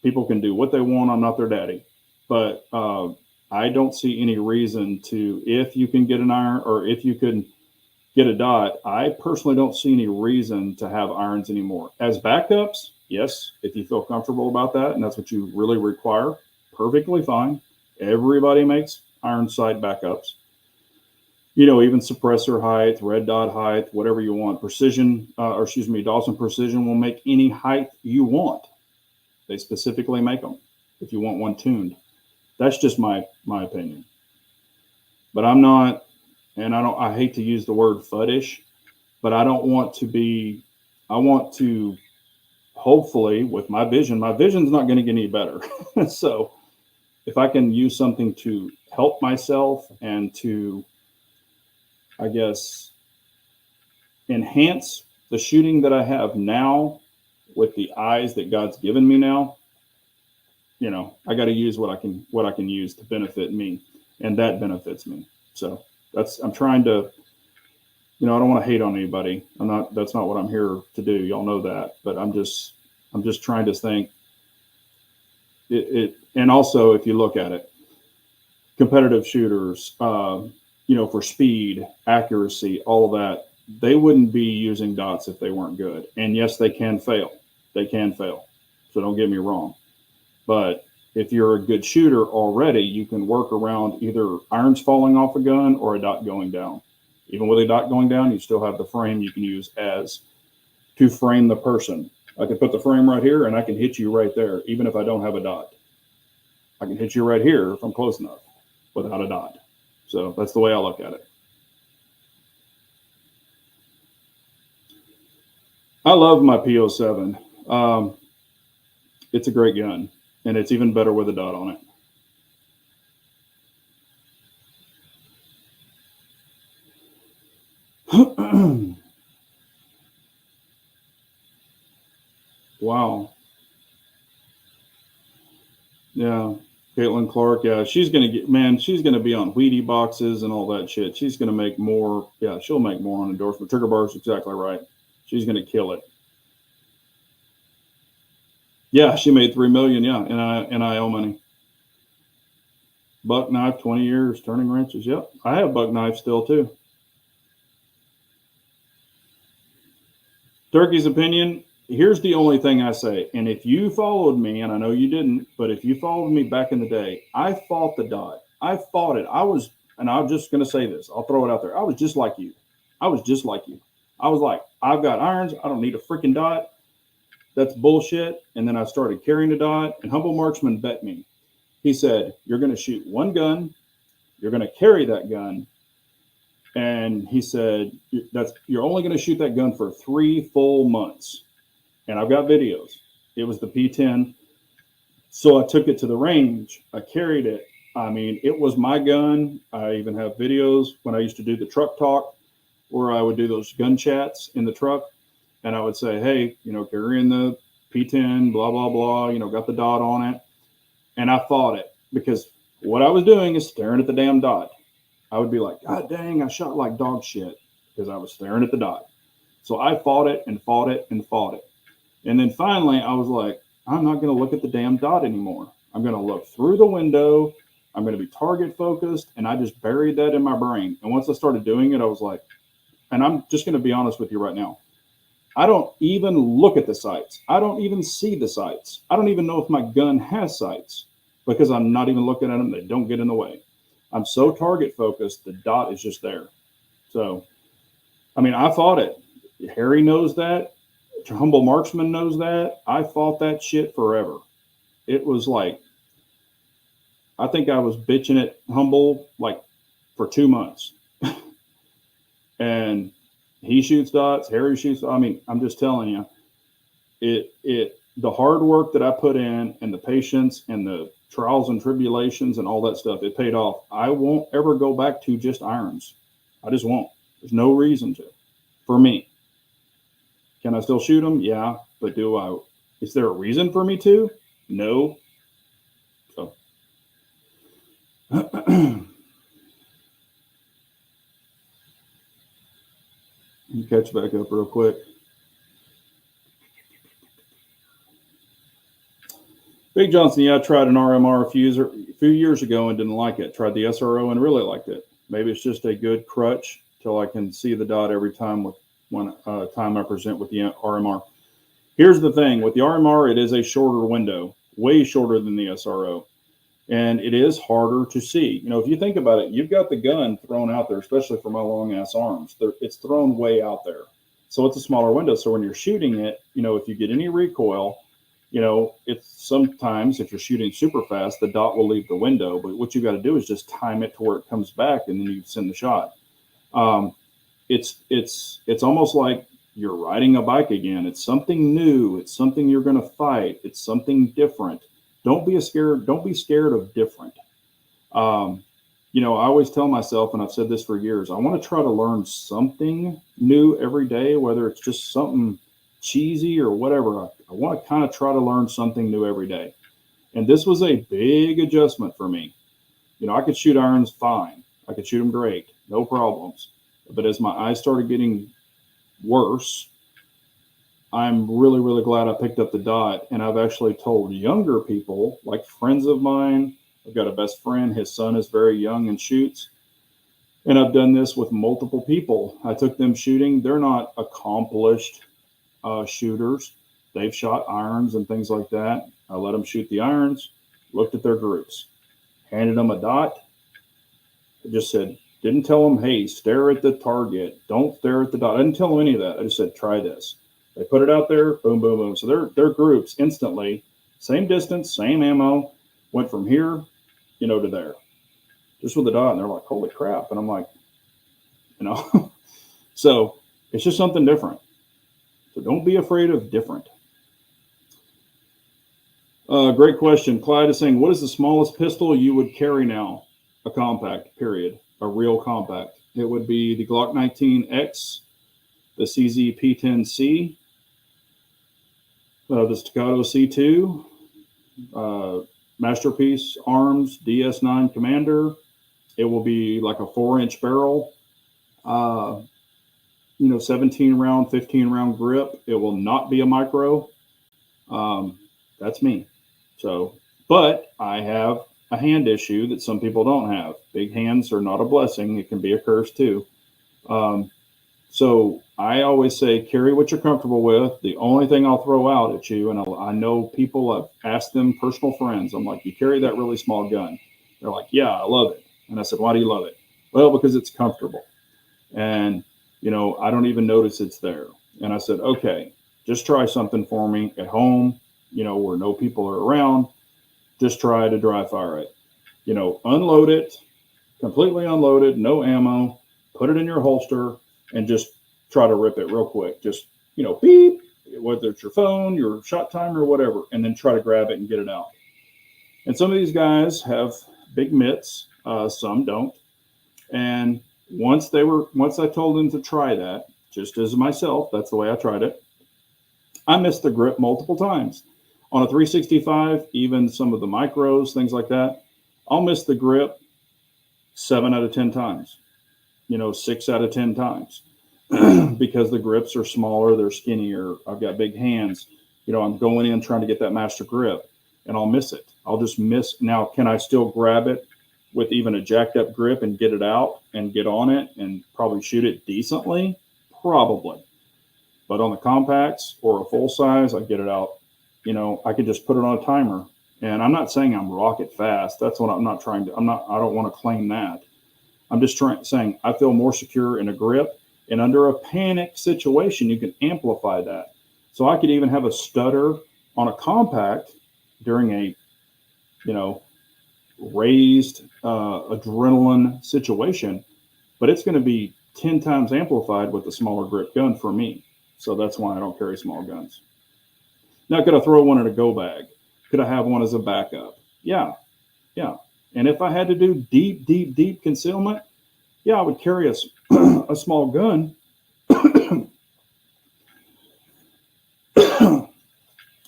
people can do what they want. I'm not their daddy, but I don't see any reason to, if you can get an iron or if you can get a dot, I personally don't see any reason to have irons anymore. As backups, yes, if you feel comfortable about that and that's what you really require, perfectly fine. Everybody makes iron sight backups. You know, even suppressor height, red dot height, whatever you want. Precision, Dawson Precision will make any height you want. They specifically make them if you want one tuned. That's just my opinion. But I'm not, and I hate to use the word fuddish, but I don't want to be, I want to, hopefully with my vision's not going to get any better. So if I can use something to help myself and to, I guess, enhance the shooting that I have now with the eyes that God's given me now, you know, I got to use what I can use to benefit me, and that benefits me. So I'm trying to, you know, I don't want to hate on anybody. That's not what I'm here to do. Y'all know that, but I'm just trying to think it. And also, if you look at it, competitive shooters, you know, for speed, accuracy, all of that, they wouldn't be using dots if they weren't good. And yes, they can fail. They can fail. So don't get me wrong. But if you're a good shooter already, you can work around either irons falling off a gun or a dot going down. Even with a dot going down, you still have the frame you can use as to frame the person. I can put the frame right here and I can hit you right there, even if I don't have a dot. I can hit you right here if I'm close enough without a dot. So that's the way I look at it. I love my P07. It's a great gun, and it's even better with a dot on it. Wow. Yeah. Caitlin Clark. Yeah. She's going to be on Wheatie boxes and all that shit. She's going to make more. Yeah. She'll make more on endorsement. Trigger bars. Exactly right. She's going to kill it. Yeah. She made $3 million. Yeah. NIL money. Buck knife, 20 years, turning wrenches. Yep. I have buck knife still too. Turkey's opinion. Here's the only thing I say. And if you followed me, and I know you didn't, but if you followed me back in the day, I fought the dot. I fought it. And I'm just going to say this. I'll throw it out there. I was just like you. I was like, I've got irons. I don't need a freaking dot. That's bullshit. And then I started carrying a dot, and Humble Marksman bet me. He said, you're going to shoot one gun. You're going to carry that gun. And he said, you're only going to shoot that gun for 3 full months. And I've got videos. It was the P10. So I took it to the range. I carried it. I mean, it was my gun. I even have videos when I used to do the truck talk, where I would do those gun chats in the truck. And I would say, hey, you know, carrying the P10, blah, blah, blah, you know, got the dot on it. And I fought it, because what I was doing is staring at the damn dot. I would be like, God dang, I shot like dog shit because I was staring at the dot. So I fought it and fought it and fought it. And then finally I was like, I'm not going to look at the damn dot anymore. I'm going to look through the window. I'm going to be target focused. And I just buried that in my brain. And once I started doing it, I was like, and I'm just going to be honest with you right now, I don't even look at the sights. I don't even see the sights. I don't even know if my gun has sights, because I'm not even looking at them. They don't get in the way. I'm so target focused, the dot is just there. So, I mean, I fought it. Harry knows that. Humble Marksman knows that. I fought that shit forever. It was like, I think I was bitching at Humble like for 2 months. And he shoots dots, Harry shoots. I mean, I'm just telling you, the hard work that I put in, and the patience and the trials and tribulations and all that stuff, it paid off. I won't ever go back to just irons. I just won't. There's no reason to, for me. Can I still shoot them? Yeah. But is there a reason for me to? No. So. Catch back up real quick. Big Johnson, yeah, I tried an RMR a few years ago and didn't like it. Tried the SRO and really liked it. Maybe it's just a good crutch till I can see the dot every time time I present with the RMR. Here's the thing. With the RMR, it is a shorter window, way shorter than the SRO. And it is harder to see. If you think about it, you've got the gun thrown out there, especially for my long-ass arms. It's thrown way out there. So it's a smaller window. So when you're shooting it, if you get any recoil, it's sometimes if you're shooting super fast, the dot will leave the window. But what you got to do is just time it to where it comes back, and then you send the shot. It's almost like you're riding a bike again. It's something new. It's something you're going to fight. It's something different. Don't be scared of different. I always tell myself, and I've said this for years, I want to try to learn something new every day, whether it's just something cheesy or whatever. I want to kind of try to learn something new every day. And this was a big adjustment for me. I could shoot irons fine. I could shoot them great, no problems. But as my eyes started getting worse, I'm really, really glad I picked up the dot. And I've actually told younger people, like friends of mine. I've got a best friend. His son is very young and shoots. And I've done this with multiple people. I took them shooting. They're not accomplished shooters. They've shot irons and things like that. I let them shoot the irons, looked at their groups, handed them a dot. I just said, didn't tell them, hey, stare at the target. Don't stare at the dot. I didn't tell them any of that. I just said, try this. They put it out there, boom, boom, boom. So their groups instantly, same distance, same ammo, went from here, to there, just with the dot. And they're like, holy crap. And I'm like, so it's just something different. So don't be afraid of different. Great question. Clyde is saying, what is the smallest pistol you would carry now? A compact, period. A real compact. It would be the Glock 19X, the CZ P10C, the Staccato C2, Masterpiece Arms DS9 Commander. It will be like a 4-inch barrel, 17 round, 15 round grip. It will not be a micro. That's me. So, but I have a hand issue that some people don't have. Big hands are not a blessing. It can be a curse too. So I always say, carry what you're comfortable with. The only thing I'll throw out at you, and I know people, I've asked them, personal friends, I'm like, you carry that really small gun? They're like, yeah, I love it. And I said, why do you love it? Well, because it's comfortable. And, I don't even notice it's there. And I said, okay, just try something for me at home, where no people are around. Just try to dry fire it. Unload it, completely unloaded, no ammo, put it in your holster, and just try to rip it real quick. Just, beep, whether it's your phone, your shot timer, or whatever, and then try to grab it and get it out. And some of these guys have big mitts, some don't. And once I told them to try that, just as myself, that's the way I tried it, I missed the grip multiple times. On a 365, even some of the micros, things like that, I'll miss the grip 7 out of 10 times, 6 out of 10 times because the grips are smaller, they're skinnier. I've got big hands. I'm going in trying to get that master grip and I'll miss it. I'll just miss. Now, can I still grab it with even a jacked up grip and get it out and get on it and probably shoot it decently? Probably. But on the compacts or a full size, I get it out. I could just put it on a timer. And I'm not saying I'm rocket fast. That's what I'm not trying to, I don't want to claim that. I'm just saying I feel more secure in a grip, and under a panic situation, you can amplify that. So I could even have a stutter on a compact during a, raised adrenaline situation, but it's going to be 10 times amplified with a smaller grip gun for me. So that's why I don't carry small guns. Now, could I throw one in a go bag? Could I have one as a backup? Yeah. And if I had to do deep concealment, yeah, I would carry a small gun.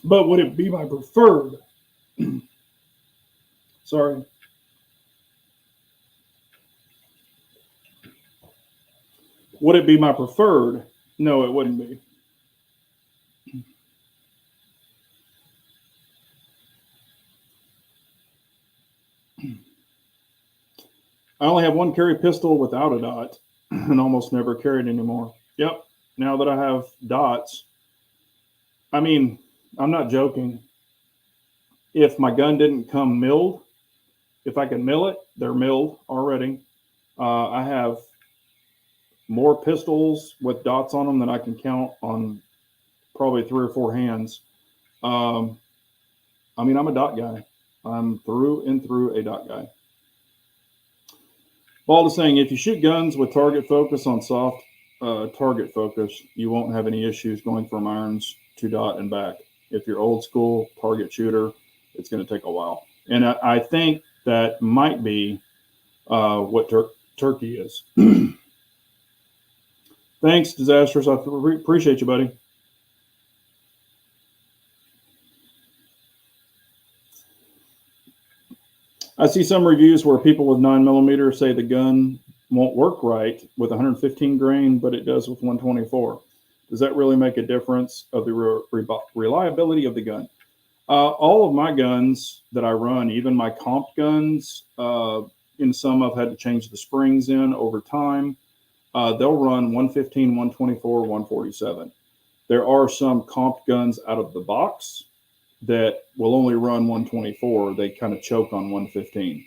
But would it be my preferred? Sorry. Would it be my preferred? No, it wouldn't be. I only have one carry pistol without a dot and almost never carried anymore. Yep. Now that I have dots, I mean, I'm not joking. If my gun didn't come milled, if I can mill it, they're milled already. I have more pistols with dots on them than I can count on probably 3 or 4 hands. I mean, I'm a dot guy. I'm through and through a dot guy. Bald is saying, if you shoot guns with target focus on soft target focus, you won't have any issues going from irons to dot and back. If you're old school target shooter, it's going to take a while. And I think that might be what Turkey is. Thanks, Disastrous. I appreciate you, buddy. I see some reviews where people with 9mm say the gun won't work right with 115 grain, but it does with 124. Does that really make a difference of the reliability of the gun? All of my guns that I run, even my comp guns, in some I've had to change the springs in over time. They'll run 115, 124, 147. There are some comp guns out of the box that will only run 124. They kind of choke on 115.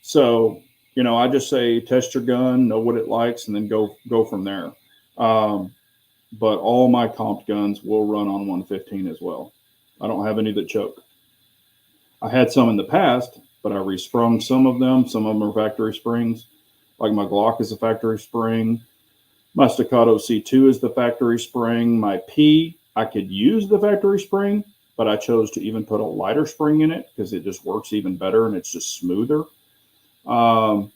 So, you know, I just say test your gun, know what it likes, and then go from there. But all my comp guns will run on 115 as well. I don't have any that choke. I had some in the past, but I resprung some of them. Some of them are factory springs. Like my Glock is a factory spring. My Staccato C2 is the factory spring. My P, I could use the factory spring, but I chose to even put a lighter spring in it because it just works even better and it's just smoother. My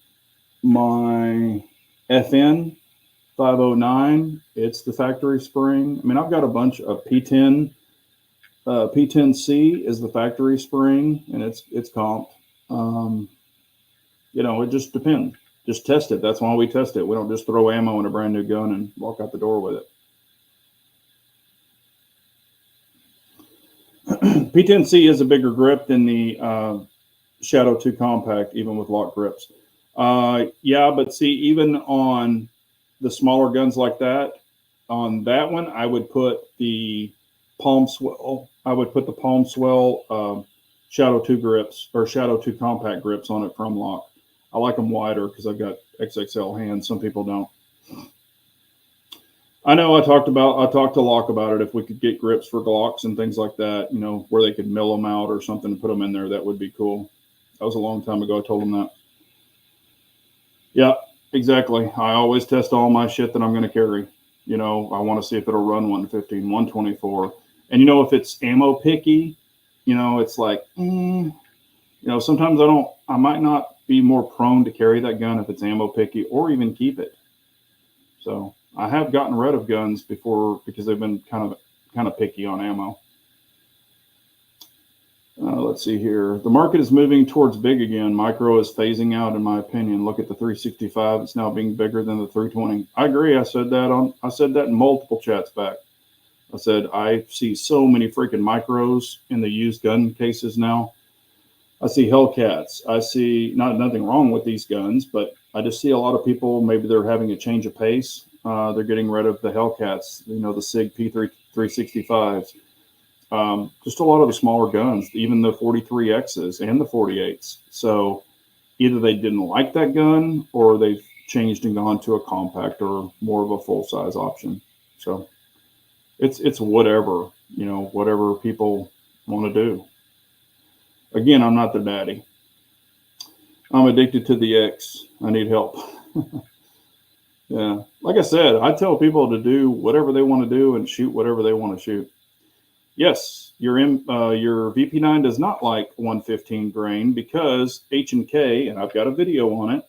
FN 509, it's the factory spring. I mean, I've got a bunch of P10. P10C is the factory spring, and it's comped. You know, it just depends. Just test it. That's why we test it. We don't just throw ammo in a brand new gun and walk out the door with it. P10C is a bigger grip than the Shadow 2 Compact, even with lock grips. Yeah, but see, even on the smaller guns like that, on that one, I would put the Palm Swell. I would put the Palm Swell Shadow 2 grips or Shadow 2 Compact grips on it from lock. I like them wider because I've got XXL hands. Some people don't. I know I talked to Locke about it. If we could get grips for Glocks and things like that, you know, where they could mill them out or something and put them in there, that would be cool. That was a long time ago. I told him that. Yeah, exactly. I always test all my shit that I'm going to carry. You know, I want to see if it'll run 115, 124. And, you know, if it's ammo picky, you know, it's like, you know, sometimes I might not be more prone to carry that gun if it's ammo picky or even keep it. So I have gotten rid of guns before because they've been kind of picky on ammo. Let's see here. The market is moving towards big again. Micro is phasing out, in my opinion. Look at the 365. It's now being bigger than the 320. I agree. I said that in multiple chats back. I said I see so many freaking micros in the used gun cases now. I see Hellcats. I see nothing wrong with these guns, but I just see a lot of people. Maybe they're having a change of pace. They're getting rid of the Hellcats. You know, the Sig P365s. Just a lot of the smaller guns, even the 43Xs and the 48s. So either they didn't like that gun or they've changed and gone to a compact or more of a full-size option. So it's whatever, you know, whatever people want to do. Again, I'm not the daddy. I'm addicted to the X. I need help. Yeah. Like I said, I tell people to do whatever they want to do and shoot whatever they want to shoot. Yes, your VP9 does not like 115 grain because H&K, and I've got a video on it,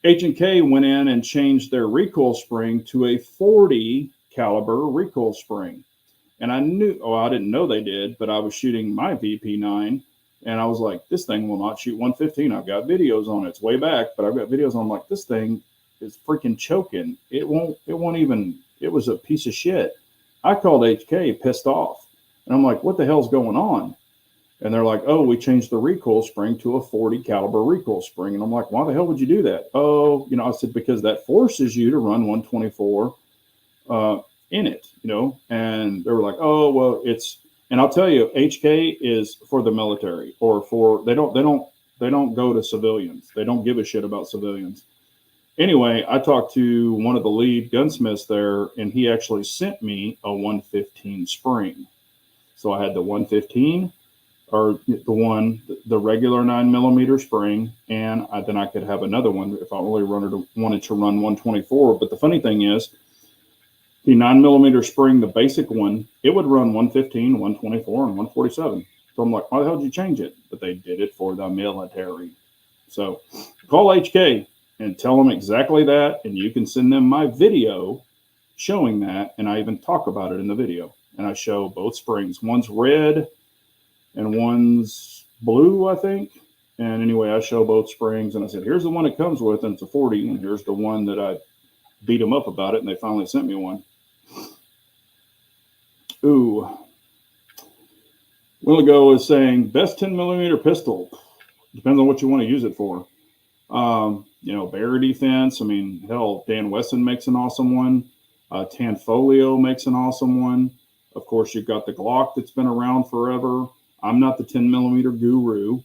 H&K went in and changed their recoil spring to a 40 caliber recoil spring. And I knew, oh, I didn't know they did, but I was shooting my VP9 and I was like, this thing will not shoot 115. I've got videos on it. It's way back, but I've got videos on. I'm like, this thing is freaking choking. It won't even, it was a piece of shit. I called HK pissed off. And I'm like, what the hell's going on? And they're like, oh, we changed the recoil spring to a 40 caliber recoil spring. And I'm like, why the hell would you do that? Oh, I said, because that forces you to run 124 in it, and they were like, oh, well, and I'll tell you, HK is for the military, or they don't go to civilians. They don't give a shit about civilians. Anyway, I talked to one of the lead gunsmiths there, and he actually sent me a 115 spring. So I had the 115, or the regular 9mm spring, and then I could have another one if I really wanted to run 124. But the funny thing is, the 9mm spring, the basic one, it would run 115, 124, and 147. So I'm like, why the hell did you change it? But they did it for the military. So call HK and tell them exactly that, and you can send them my video showing that, and I even talk about it in the video. And I show both springs. One's red and one's blue, I think. And anyway, I show both springs, and I said, here's the one it comes with, and it's a 40, and here's the one that I beat them up about it, and they finally sent me one. Ooh. Will Go is saying, best 10mm pistol. Depends on what you want to use it for. Bear defense. I mean, hell, Dan Wesson makes an awesome one. Tanfolio makes an awesome one. Of course, you've got the Glock that's been around forever. I'm not the 10mm guru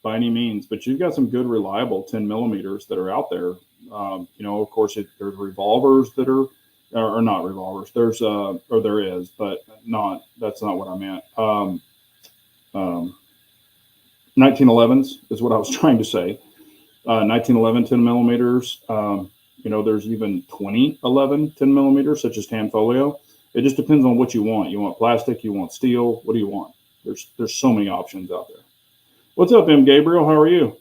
by any means, but you've got some good, reliable 10mm that are out there. Of course, there's revolvers that are not revolvers. There's or there is, but that's not what I meant. 1911s is what I was trying to say. 1911 10mm. There's even 2011 10mm, such as Tanfolio. It just depends on what you want. You want plastic, you want steel. What do you want? There's so many options out there. What's up, M. Gabriel? How are you?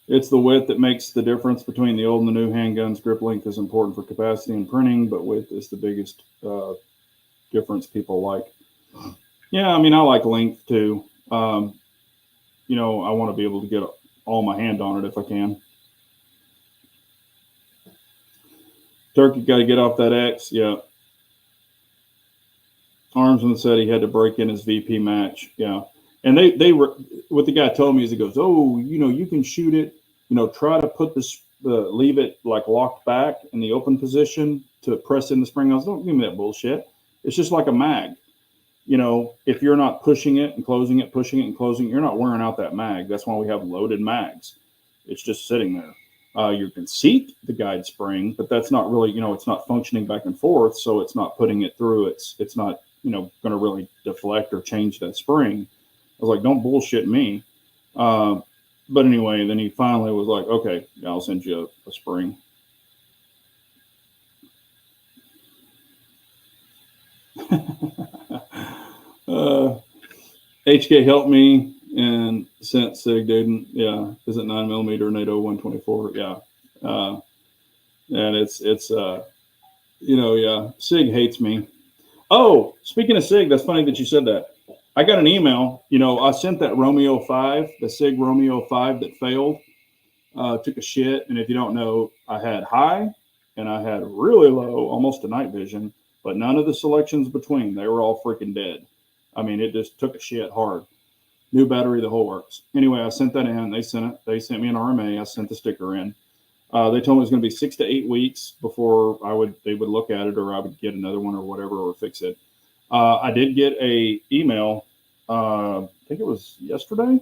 It's the width that makes the difference between the old and the new handguns. Grip length is important for capacity and printing, but width is the biggest difference people like. Yeah, I mean, I like length too. I want to be able to get all my hand on it if I can. Turkey got to get off that X. Yeah. Armsman said he had to break in his VP match. Yeah. And they were, what the guy told me is he goes, oh, you can shoot it, try to put leave it like locked back in the open position to press in the spring. I was, don't give me that bullshit. It's just like a mag. If you're not pushing it and closing it, pushing it and closing it, you're not wearing out that mag. That's why we have loaded mags. It's just sitting there. You can seat the guide spring, but that's not really, it's not functioning back and forth. So it's not putting it through. It's not, going to really deflect or change that spring. I was like, don't bullshit me. But anyway, then he finally was like, okay, I'll send you a spring. HK helped me and sent Sig, dude. Yeah, is it 9mm NATO 124? Yeah, and it's yeah. Sig hates me. Oh, speaking of Sig, that's funny that you said that. I got an email. I sent that Romeo 5, the Sig Romeo 5 that failed. Took a shit, and if you don't know, I had high and I had really low, almost to night vision, but none of the selections between. They were all freaking dead. I mean, it just took a shit hard. New battery, the whole works. Anyway, I sent that in. They sent it. They sent me an RMA. I sent the sticker in. They told me it was going to be 6 to 8 weeks before they would look at it, or I would get another one or whatever, or fix it. I did get a email. I think it was yesterday.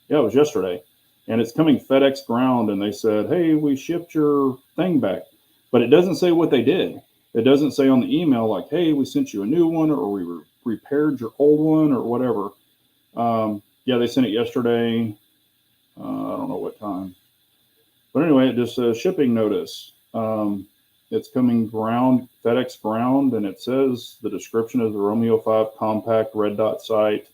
Yeah, it was yesterday. And it's coming FedEx ground, and they said, hey, we shipped your thing back. But it doesn't say what they did. It doesn't say on the email, like, hey, we sent you a new one, or we repaired your old one, or whatever. Yeah, they sent it yesterday. I don't know what time. But anyway, it just says shipping notice. It's coming ground, FedEx ground, and it says the description is the Romeo 5 compact red dot sight.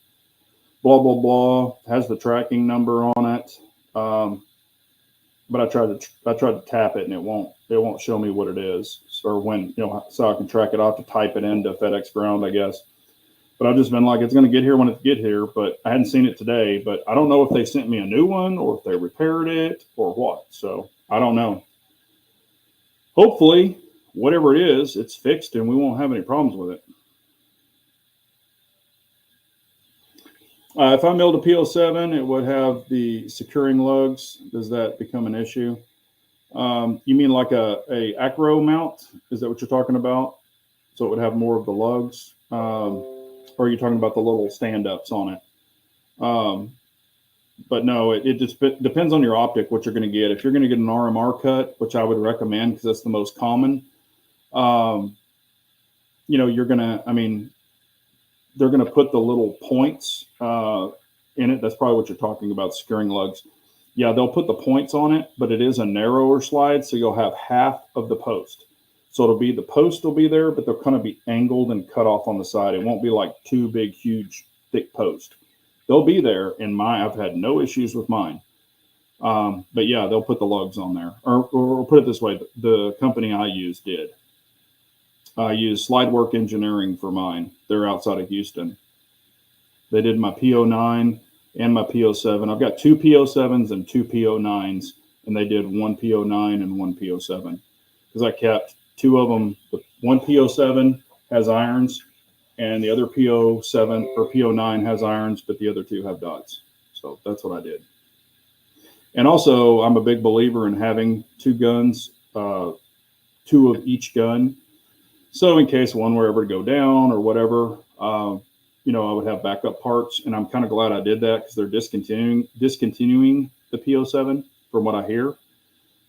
Blah, blah, blah. Has the tracking number on it. But I tried to tap it and it won't show me what it is, or when, so I can track it off to type it into FedEx Ground, I guess. But I've just been like, it's going to get here when it get here, but I hadn't seen it today. But I don't know if they sent me a new one or if they repaired it or what. So I don't know. Hopefully, whatever it is, it's fixed and we won't have any problems with it. If I milled a PO7, it would have the securing lugs. Does that become an issue? You mean like a acro mount? Is that what you're talking about? So it would have more of the lugs? Or are you talking about the little stand-ups on it? But no, it just depends on your optic, what you're going to get. If you're going to get an RMR cut, which I would recommend because that's the most common, you're going to, they're going to put the little points in it. That's probably what you're talking about, securing lugs. Yeah, they'll put the points on it, but it is a narrower slide, so you'll have half of the post. So the post will be there, but they'll kind of be angled and cut off on the side. It won't be like two big, huge, thick posts. They'll be there in mine. I've had no issues with mine. But yeah, they'll put the lugs on there. Or put it this way, the company I use did. I used Slidework Engineering for mine. They're outside of Houston. They did my PO9 and my PO7. I've got two PO7s and two PO9s, and they did one PO9 and one PO7 because I kept two of them. One PO7 has irons, and the other PO7 or PO9 has irons, but the other two have dots. So that's what I did. And also, I'm a big believer in having two guns, two of each gun. So in case one were ever to go down or whatever, I would have backup parts. And I'm kind of glad I did that because they're discontinuing the PO7 from what I hear.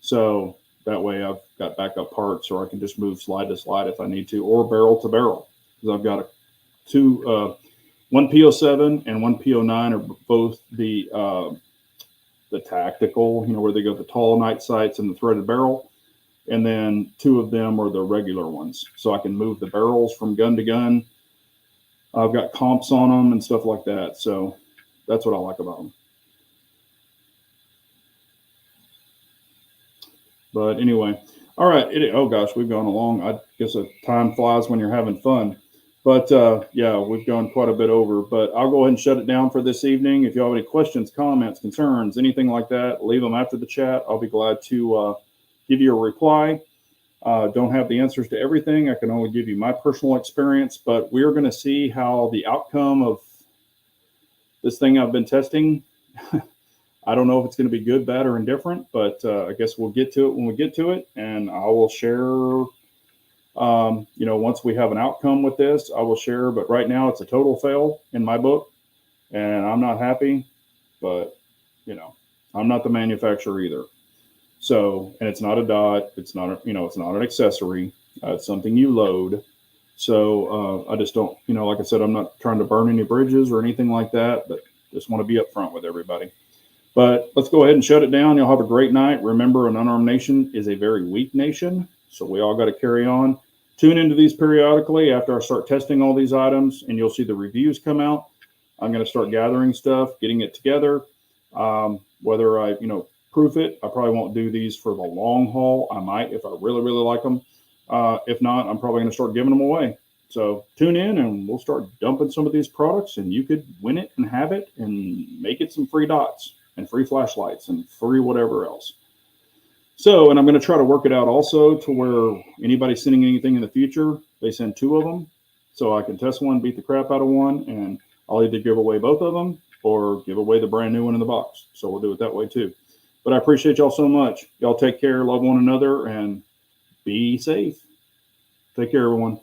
So that way I've got backup parts, or I can just move slide to slide if I need to, or barrel to barrel. Because I've got one PO7 and one PO9 are both the tactical, where they go the tall night sights and the threaded barrel. And then two of them are the regular ones. So I can move the barrels from gun to gun. I've got comps on them and stuff like that. So that's what I like about them. But anyway, all right. Oh gosh, we've gone along. I guess time flies when you're having fun. But yeah, we've gone quite a bit over. But I'll go ahead and shut it down for this evening. If you have any questions, comments, concerns, anything like that, leave them after the chat. I'll be glad to give you a reply. Don't have the answers to everything. I can only give you my personal experience, but we're going to see how the outcome of this thing I've been testing. I don't know if it's going to be good, bad, or indifferent, but I guess we'll get to it when we get to it. And I will share, once we have an outcome with this, I will share. But right now it's a total fail in my book, and I'm not happy, but, I'm not the manufacturer either. So, and it's not a dot. It's not, it's not an accessory. It's something you load. So I just don't, like I said, I'm not trying to burn any bridges or anything like that, but just want to be upfront with everybody. But let's go ahead and shut it down. Y'all have a great night. Remember, an unarmed nation is a very weak nation. So we all got to carry on. Tune into these periodically after I start testing all these items, and you'll see the reviews come out. I'm going to start gathering stuff, getting it together. Whether I, proof it, I probably won't do these for the long haul. I might if I really, really like them. If not, I'm probably going to start giving them away. So tune in and we'll start dumping some of these products, and you could win it and have it and make it some free dots and free flashlights and free whatever else. So, and I'm going to try to work it out also to where anybody sending anything in the future, they send two of them. So I can test one, beat the crap out of one, and I'll either give away both of them or give away the brand new one in the box. So we'll do it that way too. But I appreciate y'all so much. Y'all take care, love one another, and be safe. Take care, everyone.